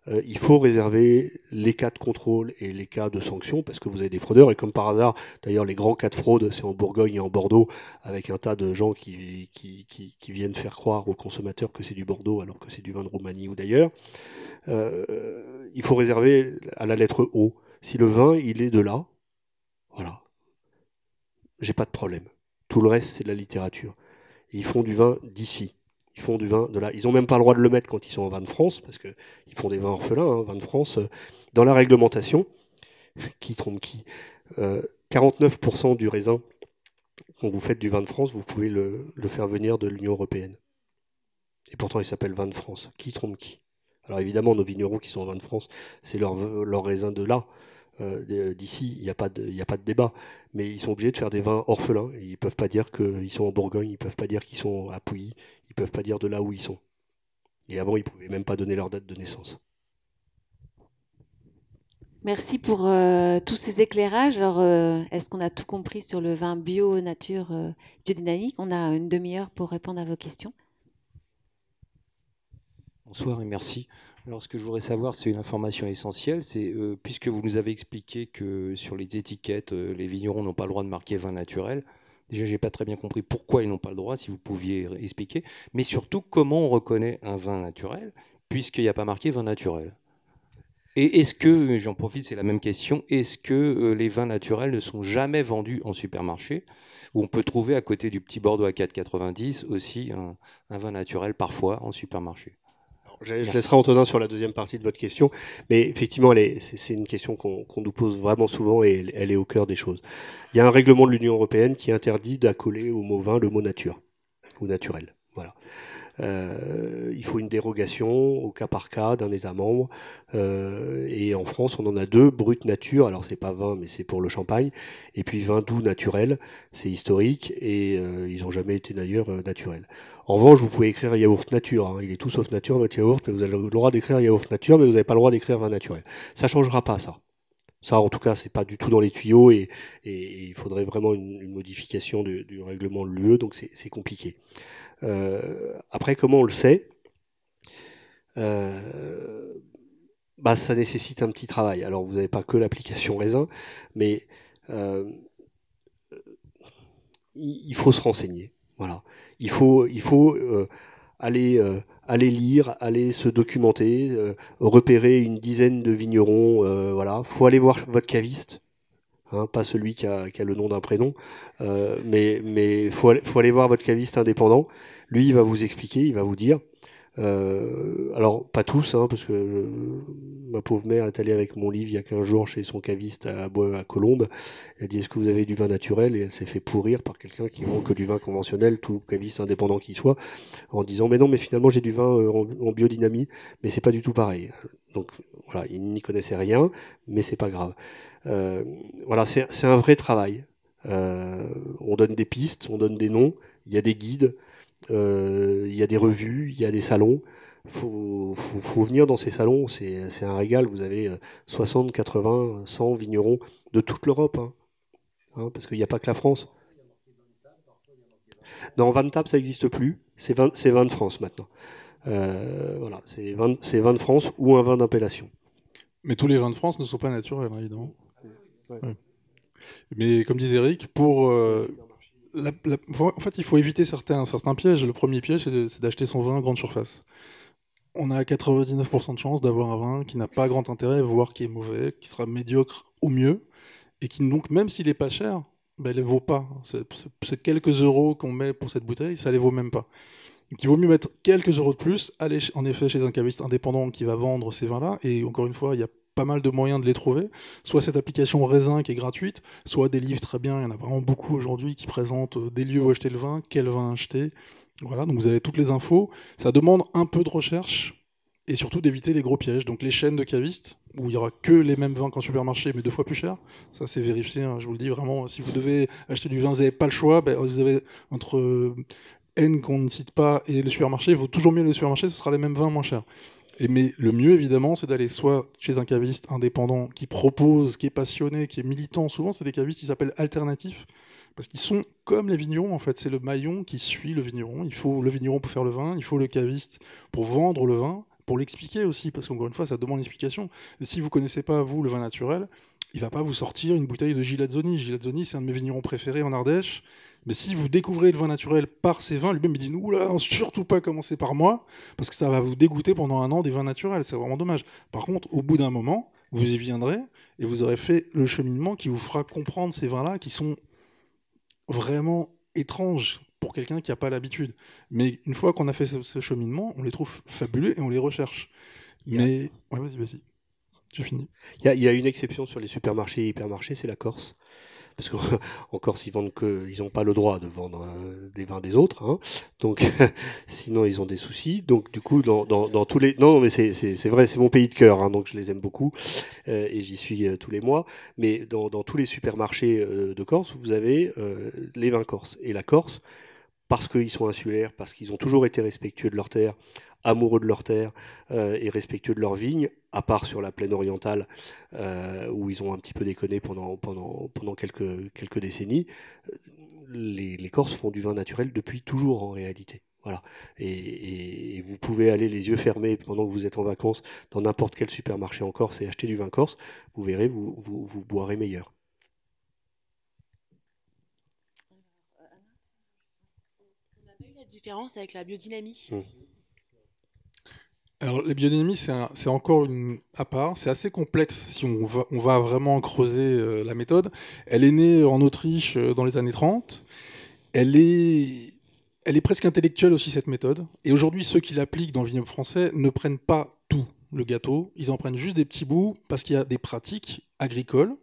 il faut réserver les cas de contrôle et les cas de sanction, parce que vous avez des fraudeurs, et comme par hasard, d'ailleurs les grands cas de fraude, c'est en Bourgogne et en Bordeaux, avec un tas de gens qui viennent faire croire aux consommateurs que c'est du Bordeaux alors que c'est du vin de Roumanie ou d'ailleurs. Il faut réserver à la lettre O. Si le vin, il est de là, voilà, j'ai pas de problème. Tout le reste, c'est de la littérature. Et ils font du vin d'ici. Ils font du vin de là. Ils n'ont même pas le droit de le mettre quand ils sont en vin de France, parce qu'ils font des vins orphelins, hein, vin de France. Dans la réglementation, qui trompe qui 49% du raisin, quand vous faites du vin de France, vous pouvez le faire venir de l'Union européenne. Et pourtant, il s'appelle vin de France. Qui trompe qui? Alors évidemment, nos vignerons qui sont en vin de France, c'est leur raisin de là. D'ici, il n'y a pas de débat. Mais ils sont obligés de faire des vins orphelins. Et ils ne peuvent pas dire qu'ils sont en Bourgogne, ils ne peuvent pas dire qu'ils sont à Pouilly, ils ne peuvent pas dire de là où ils sont. Et avant, ils ne pouvaient même pas donner leur date de naissance. Merci pour tous ces éclairages. Alors, est-ce qu'on a tout compris sur le vin bio, nature, biodynamique? On a une demi-heure pour répondre à vos questions. Bonsoir et merci. Alors, ce que je voudrais savoir, c'est une information essentielle. C'est puisque vous nous avez expliqué que sur les étiquettes, les vignerons n'ont pas le droit de marquer vin naturel. Déjà, j'ai pas très bien compris pourquoi ils n'ont pas le droit, si vous pouviez expliquer. Mais surtout, comment on reconnaît un vin naturel, puisqu'il n'y a pas marqué vin naturel. Et est-ce que, j'en profite, c'est la même question, est-ce que les vins naturels ne sont jamais vendus en supermarché, où on peut trouver à côté du petit Bordeaux à 4,90 aussi un vin naturel parfois en supermarché? Je laisserai Antonin sur la deuxième partie de votre question, mais effectivement, c'est une question qu'on nous pose vraiment souvent et elle est au cœur des choses. Il y a un règlement de l'Union européenne qui interdit d'accoler au mot vin le mot nature ou naturel. Voilà. Il faut une dérogation au cas par cas d'un État membre. Et en France, on en a deux, brut nature, alors c'est pas vin, mais c'est pour le champagne, et puis vin doux naturel, c'est historique, et ils n'ont jamais été d'ailleurs naturels. En revanche, vous pouvez écrire yaourt nature, hein. Il est tout sauf nature votre yaourt, mais vous avez le droit d'écrire yaourt nature, mais vous n'avez pas le droit d'écrire vin naturel. Ça changera pas, ça. Ça, en tout cas, c'est pas du tout dans les tuyaux, et il faudrait vraiment une modification du règlement de l'UE, donc c'est compliqué. Après, comment on le sait? Ça nécessite un petit travail. Alors, vous n'avez pas que l'application raisin, mais il faut se renseigner. Voilà. Il faut aller lire, aller se documenter, repérer une dizaine de vignerons. Voilà. Faut aller voir votre caviste. Hein, pas celui qui a le nom d'un prénom, mais faut aller voir votre caviste indépendant. Lui, il va vous expliquer, il va vous dire. Alors, pas tous, hein, parce que ma pauvre mère est allée avec mon livre il y a 15 jours chez son caviste à Colombes. Elle a dit, est-ce que vous avez du vin naturel? Et elle s'est fait pourrir par quelqu'un qui vend que du vin conventionnel, tout caviste indépendant qu'il soit, en disant, mais non, mais finalement, j'ai du vin en biodynamie, mais c'est pas du tout pareil. Donc, voilà, il n'y connaissait rien, mais c'est pas grave. Voilà, c'est un vrai travail. On donne des pistes, on donne des noms, il y a des guides, il y a des revues, il y a des salons. Faut venir dans ces salons, c'est un régal. Vous avez 60, 80, 100 vignerons de toute l'Europe, hein, parce qu'il n'y a pas que la France. Non, vin de table, ça n'existe plus. C'est vin de France maintenant. Voilà, c'est vin de France ou un vin d'appellation. Mais tous les vins de France ne sont pas naturels, hein, évidemment. Ouais. Mais comme disait Eric, en fait, il faut éviter certains pièges. Le premier piège, c'est d'acheter son vin en grande surface. On a 99% de chances d'avoir un vin qui n'a pas grand intérêt, voire qui est mauvais, qui sera médiocre au mieux, et qui, donc, même s'il n'est pas cher, ben, il ne les vaut pas. C'est quelques euros qu'on met pour cette bouteille, ça ne les vaut même pas. Donc, il vaut mieux mettre quelques euros de plus, aller en effet chez un caviste indépendant qui va vendre ces vins-là, et encore une fois, il y a pas mal de moyens de les trouver, soit cette application Raisin qui est gratuite, soit des livres très bien, il y en a vraiment beaucoup aujourd'hui qui présentent des lieux où acheter le vin, quel vin acheter, voilà, donc vous avez toutes les infos. Ça demande un peu de recherche, et surtout d'éviter les gros pièges, donc les chaînes de cavistes, où il n'y aura que les mêmes vins qu'en supermarché, mais 2 fois plus cher, ça c'est vérifié, hein, je vous le dis vraiment, si vous devez acheter du vin, vous n'avez pas le choix, ben, vous avez entre N qu'on ne cite pas et le supermarché, il vaut toujours mieux le supermarché, ce sera les mêmes vins moins chers. Mais le mieux, évidemment, c'est d'aller soit chez un caviste indépendant qui propose, qui est passionné, qui est militant. Souvent, c'est des cavistes qui s'appellent alternatifs, parce qu'ils sont comme les vignerons, en fait. C'est le maillon qui suit le vigneron. Il faut le vigneron pour faire le vin, il faut le caviste pour vendre le vin, pour l'expliquer aussi, parce qu'encore une fois, ça demande une explication. Et si vous connaissez pas, vous, le vin naturel, il va pas vous sortir une bouteille de Gilazzoni. Gilazzoni, c'est un de mes vignerons préférés en Ardèche. Mais si vous découvrez le vin naturel par ces vins, lui-même il dit oula, non, surtout pas commencer par moi, parce que ça va vous dégoûter pendant un an des vins naturels. C'est vraiment dommage. Par contre, au bout d'un moment, vous y viendrez et vous aurez fait le cheminement qui vous fera comprendre ces vins-là qui sont vraiment étranges pour quelqu'un qui n'a pas l'habitude. Mais une fois qu'on a fait ce cheminement, on les trouve fabuleux et on les recherche. Mais ouais, vas-y. J'ai fini. Il y a une exception sur les supermarchés et hypermarchés, c'est la Corse. Parce qu'en Corse, ils n'ont pas le droit de vendre des vins des autres, hein. Donc sinon ils ont des soucis. Donc du coup, dans tous les, non, mais c'est vrai, c'est mon pays de cœur, hein, donc je les aime beaucoup et j'y suis tous les mois. Mais dans tous les supermarchés de Corse, vous avez les vins corses. Et la Corse, parce qu'ils sont insulaires, parce qu'ils ont toujours été respectueux de leur terre, amoureux de leur terre et respectueux de leurs vignes, à part sur la plaine orientale où ils ont un petit peu déconné pendant quelques décennies. Les Corses font du vin naturel depuis toujours en réalité. Voilà. Et vous pouvez aller les yeux fermés pendant que vous êtes en vacances dans n'importe quel supermarché en Corse et acheter du vin corse. Vous verrez, vous boirez meilleur. On a pas eu la différence avec la biodynamie. Alors, la biodynamie, c'est encore une à part. C'est assez complexe si on va vraiment creuser la méthode. Elle est née en Autriche dans les années 30. Elle est presque intellectuelle aussi, cette méthode. Et aujourd'hui, ceux qui l'appliquent dans le vignoble français ne prennent pas tout le gâteau. Ils en prennent juste des petits bouts parce qu'il y a des pratiques agricoles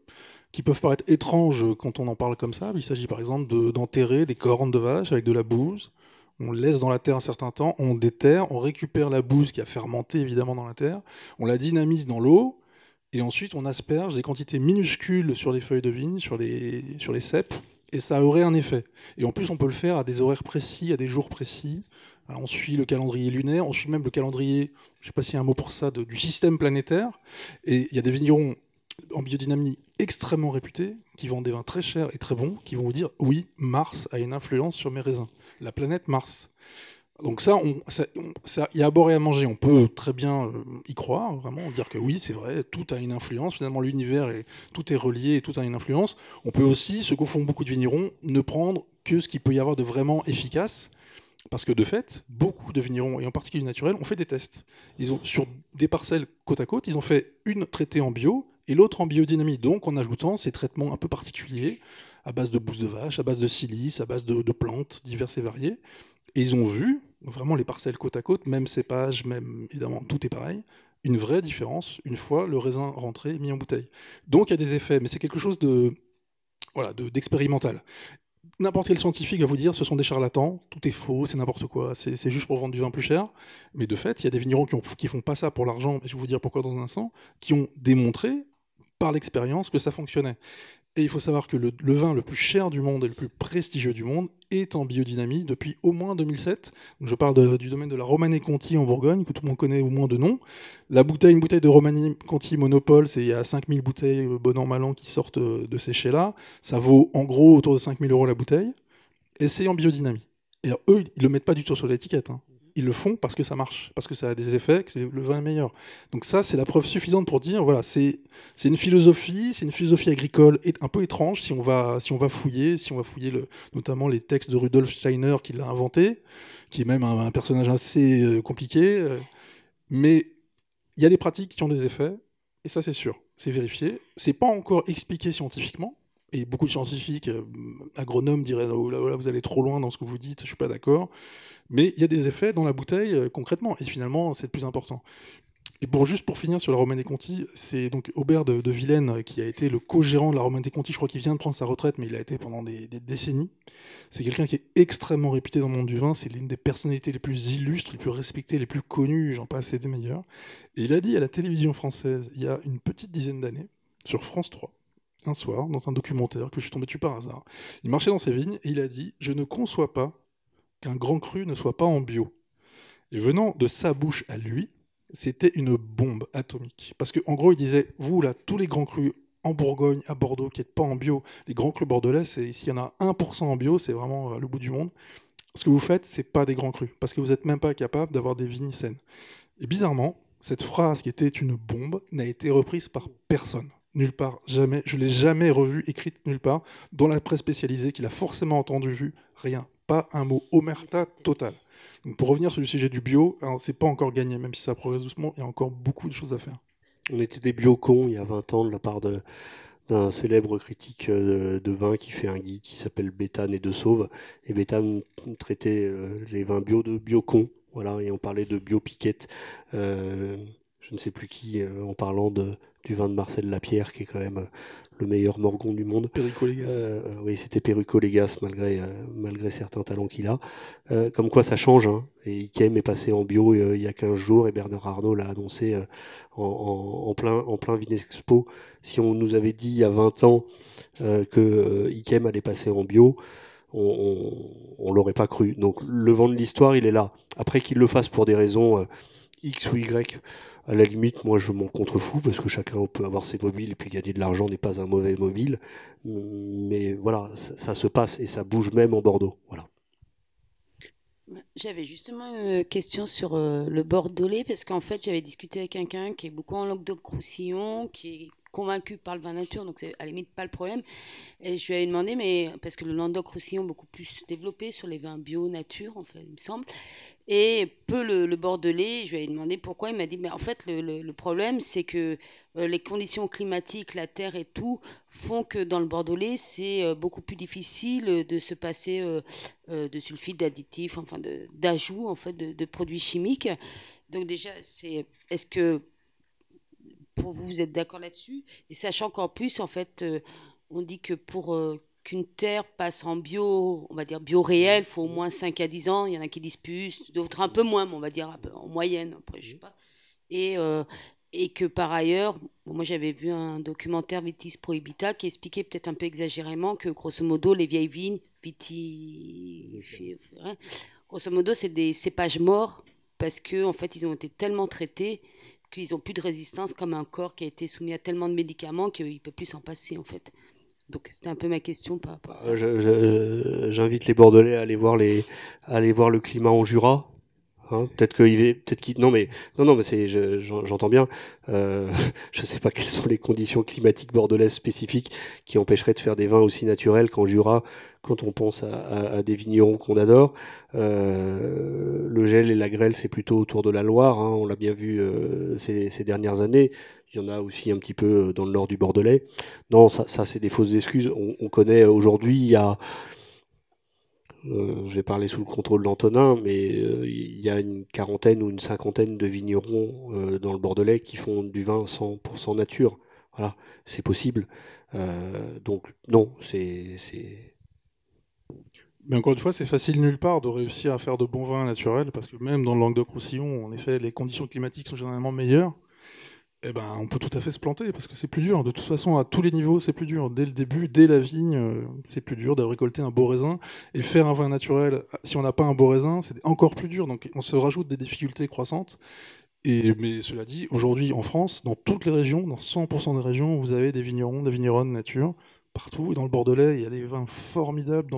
qui peuvent paraître étranges quand on en parle comme ça. Il s'agit par exemple d'enterrer des cornes de vache avec de la bouse. On le laisse dans la terre un certain temps, on déterre, on récupère la bouse qui a fermenté évidemment dans la terre, on la dynamise dans l'eau, et ensuite on asperge des quantités minuscules sur les feuilles de vigne, sur les ceps, et ça aurait un effet. Et en plus on peut le faire à des horaires précis, à des jours précis. Alors, on suit le calendrier lunaire, on suit même le calendrier, je ne sais pas s'il y a un mot pour ça, du système planétaire. Et il y a des vignerons en biodynamie extrêmement réputés, qui vendent des vins très chers et très bons, qui vont vous dire oui, Mars a une influence sur mes raisins. La planète Mars. Donc ça, il y a à boire et à manger. On peut très bien y croire, vraiment, dire que oui, c'est vrai, tout a une influence. Finalement, l'univers, tout est relié et tout a une influence. On peut aussi, ce qu'au font beaucoup de vignerons, ne prendre que ce qu'il peut y avoir de vraiment efficace. Parce que de fait, beaucoup de vignerons, et en particulier naturels, ont fait des tests. Sur des parcelles côte à côte, ils ont fait une traitée en bio et l'autre en biodynamie. Donc en ajoutant ces traitements un peu particuliers, à base de bouse de vache, à base de silice, à base de plantes diverses et variées. Et ils ont vu, vraiment les parcelles côte à côte, même cépage, même évidemment tout est pareil, une vraie différence une fois le raisin rentré et mis en bouteille. Donc il y a des effets, mais c'est quelque chose d'expérimental. N'importe quel scientifique va vous dire ce sont des charlatans, tout est faux, c'est n'importe quoi, c'est juste pour vendre du vin plus cher. Mais de fait, il y a des vignerons qui font pas ça pour l'argent, et je vais vous dire pourquoi dans un instant, qui ont démontré par l'expérience que ça fonctionnait. Et il faut savoir que le vin le plus cher du monde et le plus prestigieux du monde est en biodynamie depuis au moins 2007. Donc je parle du domaine de la Romanée Conti en Bourgogne, que tout le monde connaît au moins de nom. Une bouteille de Romanée Conti Monopole, il y a 5000 bouteilles, bon an, mal an, qui sortent de ces chais-là. Ça vaut en gros autour de 5000 € la bouteille. Et c'est en biodynamie. Et alors, eux, ils ne le mettent pas du tout sur l'étiquette, hein. Ils le font parce que ça marche, parce que ça a des effets, que le vin est meilleur. Donc ça, c'est la preuve suffisante pour dire, voilà, c'est une philosophie agricole un peu étrange si on va fouiller, notamment les textes de Rudolf Steiner qui l'a inventé, qui est même un personnage assez compliqué. Mais il y a des pratiques qui ont des effets, et ça c'est sûr, c'est vérifié. C'est pas encore expliqué scientifiquement. Et beaucoup de scientifiques, agronomes diraient oh là, vous allez trop loin dans ce que vous dites, je suis pas d'accord. Mais il y a des effets dans la bouteille concrètement, et finalement c'est le plus important. Et pour finir sur la Romanée Conti, c'est donc Aubert de Vilaine qui a été le co-gérant de la Romanée Conti. Je crois qu'il vient de prendre sa retraite, mais il a été pendant des décennies. C'est quelqu'un qui est extrêmement réputé dans le monde du vin. C'est l'une des personnalités les plus illustres, les plus respectées, les plus connues, j'en passe, et des meilleurs. Et il a dit à la télévision française, il y a une petite dizaine d'années, sur France 3, un soir, dans un documentaire que je suis tombé dessus par hasard, il marchait dans ses vignes et il a dit « Je ne conçois pas qu'un grand cru ne soit pas en bio ». Et venant de sa bouche à lui, c'était une bombe atomique. Parce qu'en gros, il disait « Vous, là, tous les grands crus en Bourgogne, à Bordeaux, qui n'êtes pas en bio, les grands crus bordelais, s'il y en a 1% en bio, c'est vraiment le bout du monde. Ce que vous faites, c'est pas des grands crus, parce que vous n'êtes même pas capable d'avoir des vignes saines. Et bizarrement, cette phrase qui était une bombe n'a été reprise par personne. Nulle part, jamais. Je l'ai jamais revue, écrite nulle part. Dans la presse spécialisée, qu'il a forcément entendu, vu, rien. Pas un mot. Omerta totale. Donc pour revenir sur le sujet du bio, c'est pas encore gagné, même si ça progresse doucement, il y a encore beaucoup de choses à faire. On était des bio-cons il y a 20 ans de la part d'un célèbre critique de vin qui fait un guide qui s'appelle Béthane et De Sauve. Et Béthane traitait les vins bio de bio-cons. Voilà, et on parlait de bio-piquette. Je ne sais plus qui, en parlant du vin de Marcel Lapierre, qui est quand même le meilleur morgon du monde. Perico Légas. Oui, c'était Perico Légas, malgré certains talents qu'il a. Comme quoi ça change, hein. Et Ikem est passé en bio il y a 15 jours, et Bernard Arnault l'a annoncé en plein Vinexpo. Si on nous avait dit il y a 20 ans que Ikem allait passer en bio, on l'aurait pas cru. Donc le vent de l'histoire, il est là. Après qu'il le fasse pour des raisons X ou Y, à la limite, moi je m'en contrefous parce que chacun peut avoir ses mobiles et puis gagner de l'argent n'est pas un mauvais mobile. Mais voilà, ça se passe et ça bouge même en Bordeaux. Voilà. J'avais justement une question sur le bordelais, parce qu'en fait, j'avais discuté avec quelqu'un qui est beaucoup en Languedoc-Roussillon, qui est convaincu par le vin nature, donc c'est à la limite pas le problème. Et je lui avais demandé, mais parce que le Languedoc-Roussillon est beaucoup plus développé sur les vins bio nature, en fait, il me semble, et peu le bordelais. Je lui avais demandé pourquoi. Il m'a dit, mais en fait, le problème, c'est que les conditions climatiques, la terre et tout, font que dans le bordelais, c'est beaucoup plus difficile de se passer de sulfite, d'additifs, enfin d'ajouts en fait de produits chimiques. Donc déjà, est-ce que pour vous, vous êtes d'accord là-dessus? Et sachant qu'en plus, en fait, on dit que pour qu'une terre passe en bio, on va dire bio réel, il faut au moins 5 à 10 ans. Il y en a qui disent plus, d'autres un peu moins, mais on va dire un peu en moyenne. Après, je sais pas. Et, euh, et que par ailleurs, bon, moi j'avais vu un documentaire Vitis Prohibita qui expliquait peut-être un peu exagérément que grosso modo, les vieilles vignes, grosso modo, c'est des cépages morts parce que en fait, ils ont été tellement traités qu'ils n'ont plus de résistance, comme un corps qui a été soumis à tellement de médicaments qu'il ne peut plus s'en passer en fait. Donc c'était un peu ma question par rapport à ça. J'invite les Bordelais à aller voir le climat en Jura. Hein, non mais j'entends bien. Je sais pas quelles sont les conditions climatiques bordelaises spécifiques qui empêcheraient de faire des vins aussi naturels qu'en Jura, quand on pense à des vignerons qu'on adore. Le gel et la grêle, c'est plutôt autour de la Loire. Hein, on l'a bien vu ces dernières années. Il y en a aussi un petit peu dans le nord du Bordelais. Non, ça c'est des fausses excuses. On connaît aujourd'hui, il y a je vais parler sous le contrôle d'Antonin, mais il y a une quarantaine ou une cinquantaine de vignerons dans le Bordelais qui font du vin 100% nature. Voilà, c'est possible. Donc non, Mais encore une fois, c'est facile nulle part de réussir à faire de bons vins naturels, parce que même dans le Languedoc-Roussillon, en effet, les conditions climatiques sont généralement meilleures. Eh ben, on peut tout à fait se planter, parce que c'est plus dur. De toute façon, à tous les niveaux, c'est plus dur. Dès le début, dès la vigne, c'est plus dur de récolter un beau raisin. Et faire un vin naturel, si on n'a pas un beau raisin, c'est encore plus dur. Donc on se rajoute des difficultés croissantes. Mais cela dit, aujourd'hui, en France, dans toutes les régions, dans 100% des régions, vous avez des vignerons, des vigneronnes nature, partout. Et dans le Bordelais, il y a des vins formidables,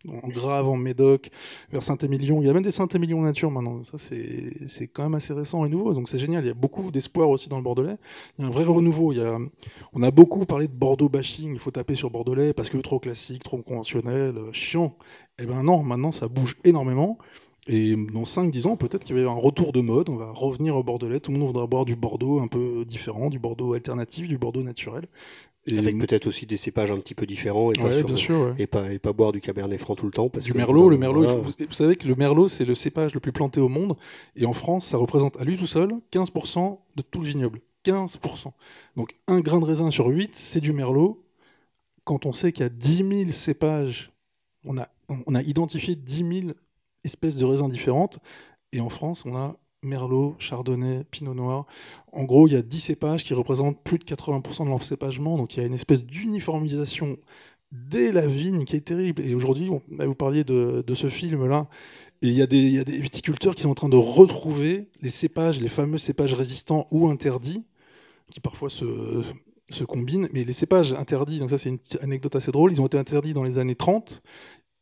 en Grave, en Médoc, vers Saint-Émilion. Il y a même des Saint-Émilion nature maintenant. Ça, c'est quand même assez récent et nouveau. Donc c'est génial. Il y a beaucoup d'espoir aussi dans le Bordelais. Il y a un vrai renouveau. On a beaucoup parlé de Bordeaux bashing. Il faut taper sur Bordelais parce que trop classique, trop conventionnel, chiant. Eh ben non, maintenant ça bouge énormément. Et dans 5-10 ans, peut-être qu'il va y avoir un retour de mode. On va revenir au Bordelais. Tout le monde voudra boire du Bordeaux un peu différent, du Bordeaux alternatif, du Bordeaux naturel. avec peut-être aussi des cépages un petit peu différents et Ouais, bien sûr, ouais. et pas boire du Cabernet Franc tout le temps. Parce Du que, Merlot, le Merlot, voilà. vous savez que le Merlot, c'est le cépage le plus planté au monde. Et en France, ça représente à lui tout seul 15% de tout le vignoble. 15%. Donc un grain de raisin sur 8, c'est du Merlot. Quand on sait qu'il y a 10 000 cépages, on a identifié 10 000 espèces de raisins différentes. Et en France, on a Merlot, Chardonnay, Pinot Noir. En gros, il y a 10 cépages qui représentent plus de 80% de l'encépagement. Donc il y a une espèce d'uniformisation dès la vigne qui est terrible. Et aujourd'hui, vous parliez de ce film-là, et il y a des viticulteurs qui sont en train de retrouver les cépages, les fameux cépages résistants ou interdits, qui parfois se combinent. Mais les cépages interdits, donc ça c'est une petite anecdote assez drôle, ils ont été interdits dans les années 30.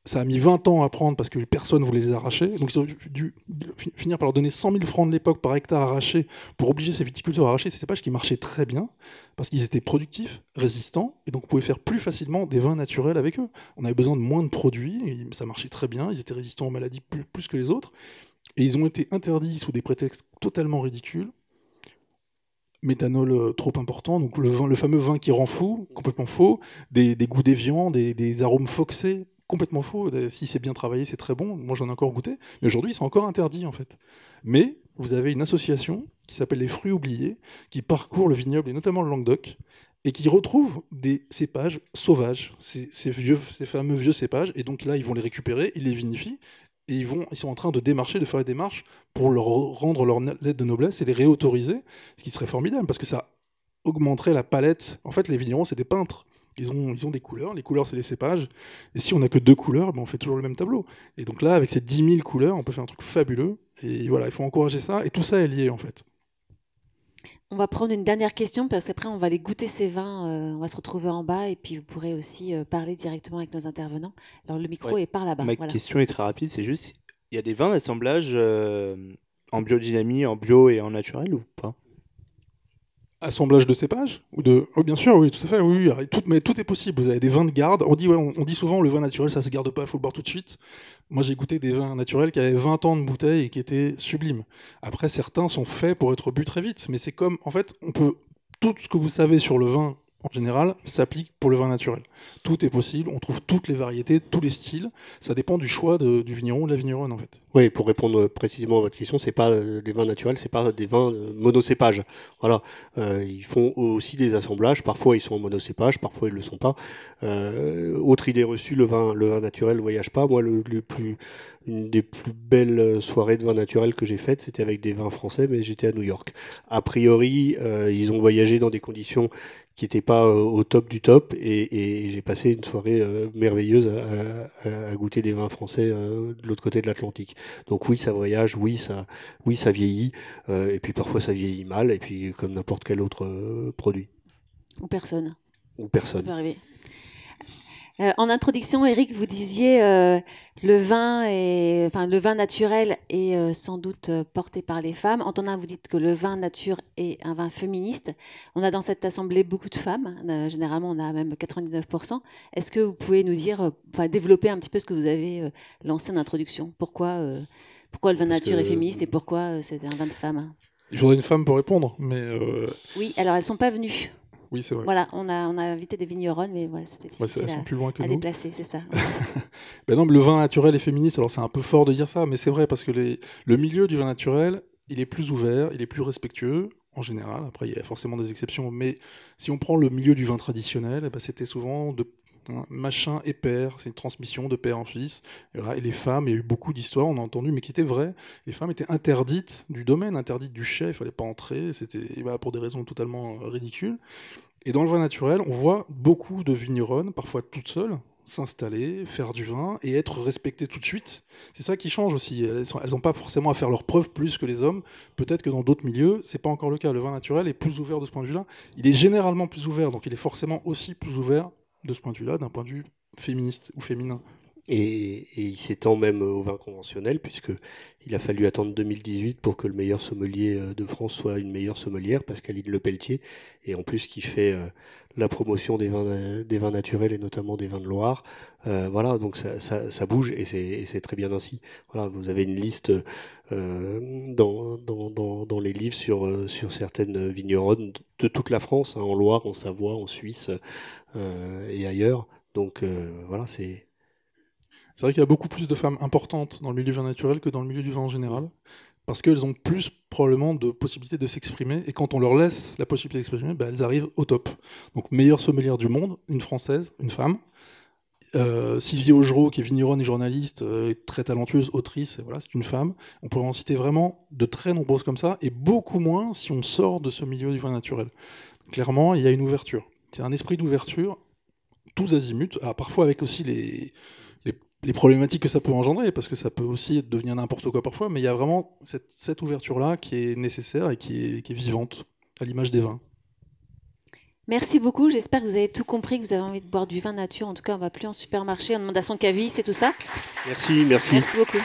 Ça a mis 20 ans à prendre parce que personne ne voulait les arracher. Donc ils ont dû finir par leur donner 100 000 francs de l'époque par hectare arraché pour obliger ces viticulteurs à arracher ces cépages qui marchaient très bien parce qu'ils étaient productifs, résistants, et donc on pouvait faire plus facilement des vins naturels avec eux. On avait besoin de moins de produits, et ça marchait très bien, ils étaient résistants aux maladies plus que les autres. Et ils ont été interdits sous des prétextes totalement ridicules. Méthanol trop important, donc le fameux vin qui rend fou, complètement faux, des goûts déviants, des arômes foxés, complètement faux. Si c'est bien travaillé, c'est très bon. Moi, j'en ai encore goûté, mais aujourd'hui, c'est encore interdit en fait. Mais vous avez une association qui s'appelle les Fruits Oubliés, qui parcourt le vignoble et notamment le Languedoc, et qui retrouve des cépages sauvages, ces fameux vieux cépages, et donc là, ils vont les récupérer, ils les vinifient. Et ils sont en train de faire les démarches pour leur rendre leur lettre de noblesse et les réautoriser, ce qui serait formidable, parce que ça augmenterait la palette. En fait, les vignerons, c'est des peintres. Ils ont des couleurs. Les couleurs, c'est les cépages. Et si on n'a que 2 couleurs, ben on fait toujours le même tableau. Et donc là, avec ces 10 000 couleurs, on peut faire un truc fabuleux. Et voilà, il faut encourager ça. Et tout ça est lié, en fait. On va prendre une dernière question, parce qu'après, on va aller goûter ces vins. On va se retrouver en bas, et puis vous pourrez aussi parler directement avec nos intervenants. Alors, le micro est par là-bas. Ma question est très rapide. C'est juste, il y a des vins d'assemblage en biodynamie, en bio et en naturel ou pas? Assemblage de cépages Oh, bien sûr, oui, tout à fait. Oui, mais tout est possible. Vous avez des vins de garde. On dit souvent le vin naturel, ça se garde pas, il faut le boire tout de suite. Moi, j'ai goûté des vins naturels qui avaient 20 ans de bouteille et qui étaient sublimes. Après, certains sont faits pour être bu très vite, mais c'est comme, en fait, tout ce que vous savez sur le vin en général s'applique pour le vin naturel. Tout est possible, on trouve toutes les variétés, tous les styles. Ça dépend du choix du vigneron ou de la vigneronne, en fait. Oui, pour répondre précisément à votre question, c'est pas des vins naturels, c'est pas des vins monocépages. Voilà, ils font aussi des assemblages. Parfois, ils sont en monocépage, parfois ils le sont pas. Autre idée reçue, le vin naturel voyage pas. Moi, une des plus belles soirées de vin naturel que j'ai faites, c'était avec des vins français, mais j'étais à New York. A priori, ils ont voyagé dans des conditions qui n'étaient pas au top du top, et j'ai passé une soirée merveilleuse à goûter des vins français de l'autre côté de l'Atlantique. Donc oui, ça voyage, oui, ça vieillit, et puis parfois ça vieillit mal, et puis comme n'importe quel autre produit. Ou personne. Ou personne. Ça peut arriver. En introduction, Eric, vous disiez le vin naturel est sans doute porté par les femmes. Antonin, vous dites que le vin nature est un vin féministe. On a dans cette assemblée beaucoup de femmes. Généralement, on a même 99%. Est-ce que vous pouvez nous dire, développer un petit peu ce que vous avez lancé en introduction? Pourquoi le vin nature est féministe et pourquoi c'est un vin de femme? Il faudrait une femme pour répondre, mais... Oui, alors elles ne sont pas venues. Oui, c'est vrai. Voilà, on a invité des vigneronnes, mais voilà, c'était difficile à déplacer, c'est ça. Ben non, le vin naturel est féministe, alors c'est un peu fort de dire ça, mais c'est vrai, parce que le milieu du vin naturel, il est plus ouvert, il est plus respectueux, en général. Après, il y a forcément des exceptions, mais si on prend le milieu du vin traditionnel, c'était souvent machin et père, c'est une transmission de père en fils. Et, voilà. Et les femmes, il y a eu beaucoup d'histoires, on a entendu, mais qui étaient vraies. Les femmes étaient interdites du domaine, interdites du chef, il fallait pas entrer, c'était pour des raisons totalement ridicules. Et dans le vin naturel, on voit beaucoup de vigneronnes, parfois toutes seules, s'installer, faire du vin et être respectées tout de suite. C'est ça qui change aussi. Elles n'ont pas forcément à faire leurs preuves plus que les hommes. Peut-être que dans d'autres milieux, c'est pas encore le cas. Le vin naturel est plus ouvert de ce point de vue-là. Il est généralement plus ouvert, donc il est forcément aussi plus ouvert de ce point de vue-là, d'un point de vue féministe ou féminin. Et il s'étend même au vin conventionnel, puisqu'il a fallu attendre 2018 pour que le meilleur sommelier de France soit une meilleure sommelière, Pascaline Lepelletier, et en plus qui fait la promotion des vins naturels et notamment des vins de Loire. Voilà, donc ça bouge, et c'est très bien ainsi. Voilà, vous avez une liste dans les livres sur certaines vigneronnes de toute la France, en Loire, en Savoie, en Suisse et ailleurs. Donc voilà, c'est... C'est vrai qu'il y a beaucoup plus de femmes importantes dans le milieu du vin naturel que dans le milieu du vin en général, parce qu'elles ont plus probablement de possibilités de s'exprimer, et quand on leur laisse la possibilité d'exprimer, elles arrivent au top. Donc meilleure sommelière du monde, une française, une femme. Sylvie Augereau, qui est vigneronne et journaliste, très talentueuse, autrice, voilà, c'est une femme. On pourrait en citer vraiment de très nombreuses comme ça, et beaucoup moins si on sort de ce milieu du vin naturel. Clairement, il y a une ouverture. C'est un esprit d'ouverture, tous azimuts, parfois avec aussi les problématiques que ça peut engendrer, parce que ça peut aussi devenir n'importe quoi parfois, mais il y a vraiment cette ouverture-là qui est nécessaire et qui est vivante, à l'image des vins. Merci beaucoup. J'espère que vous avez tout compris, que vous avez envie de boire du vin nature. En tout cas, on ne va plus en supermarché, on demande à son caviste et tout ça. Merci, merci. Merci beaucoup.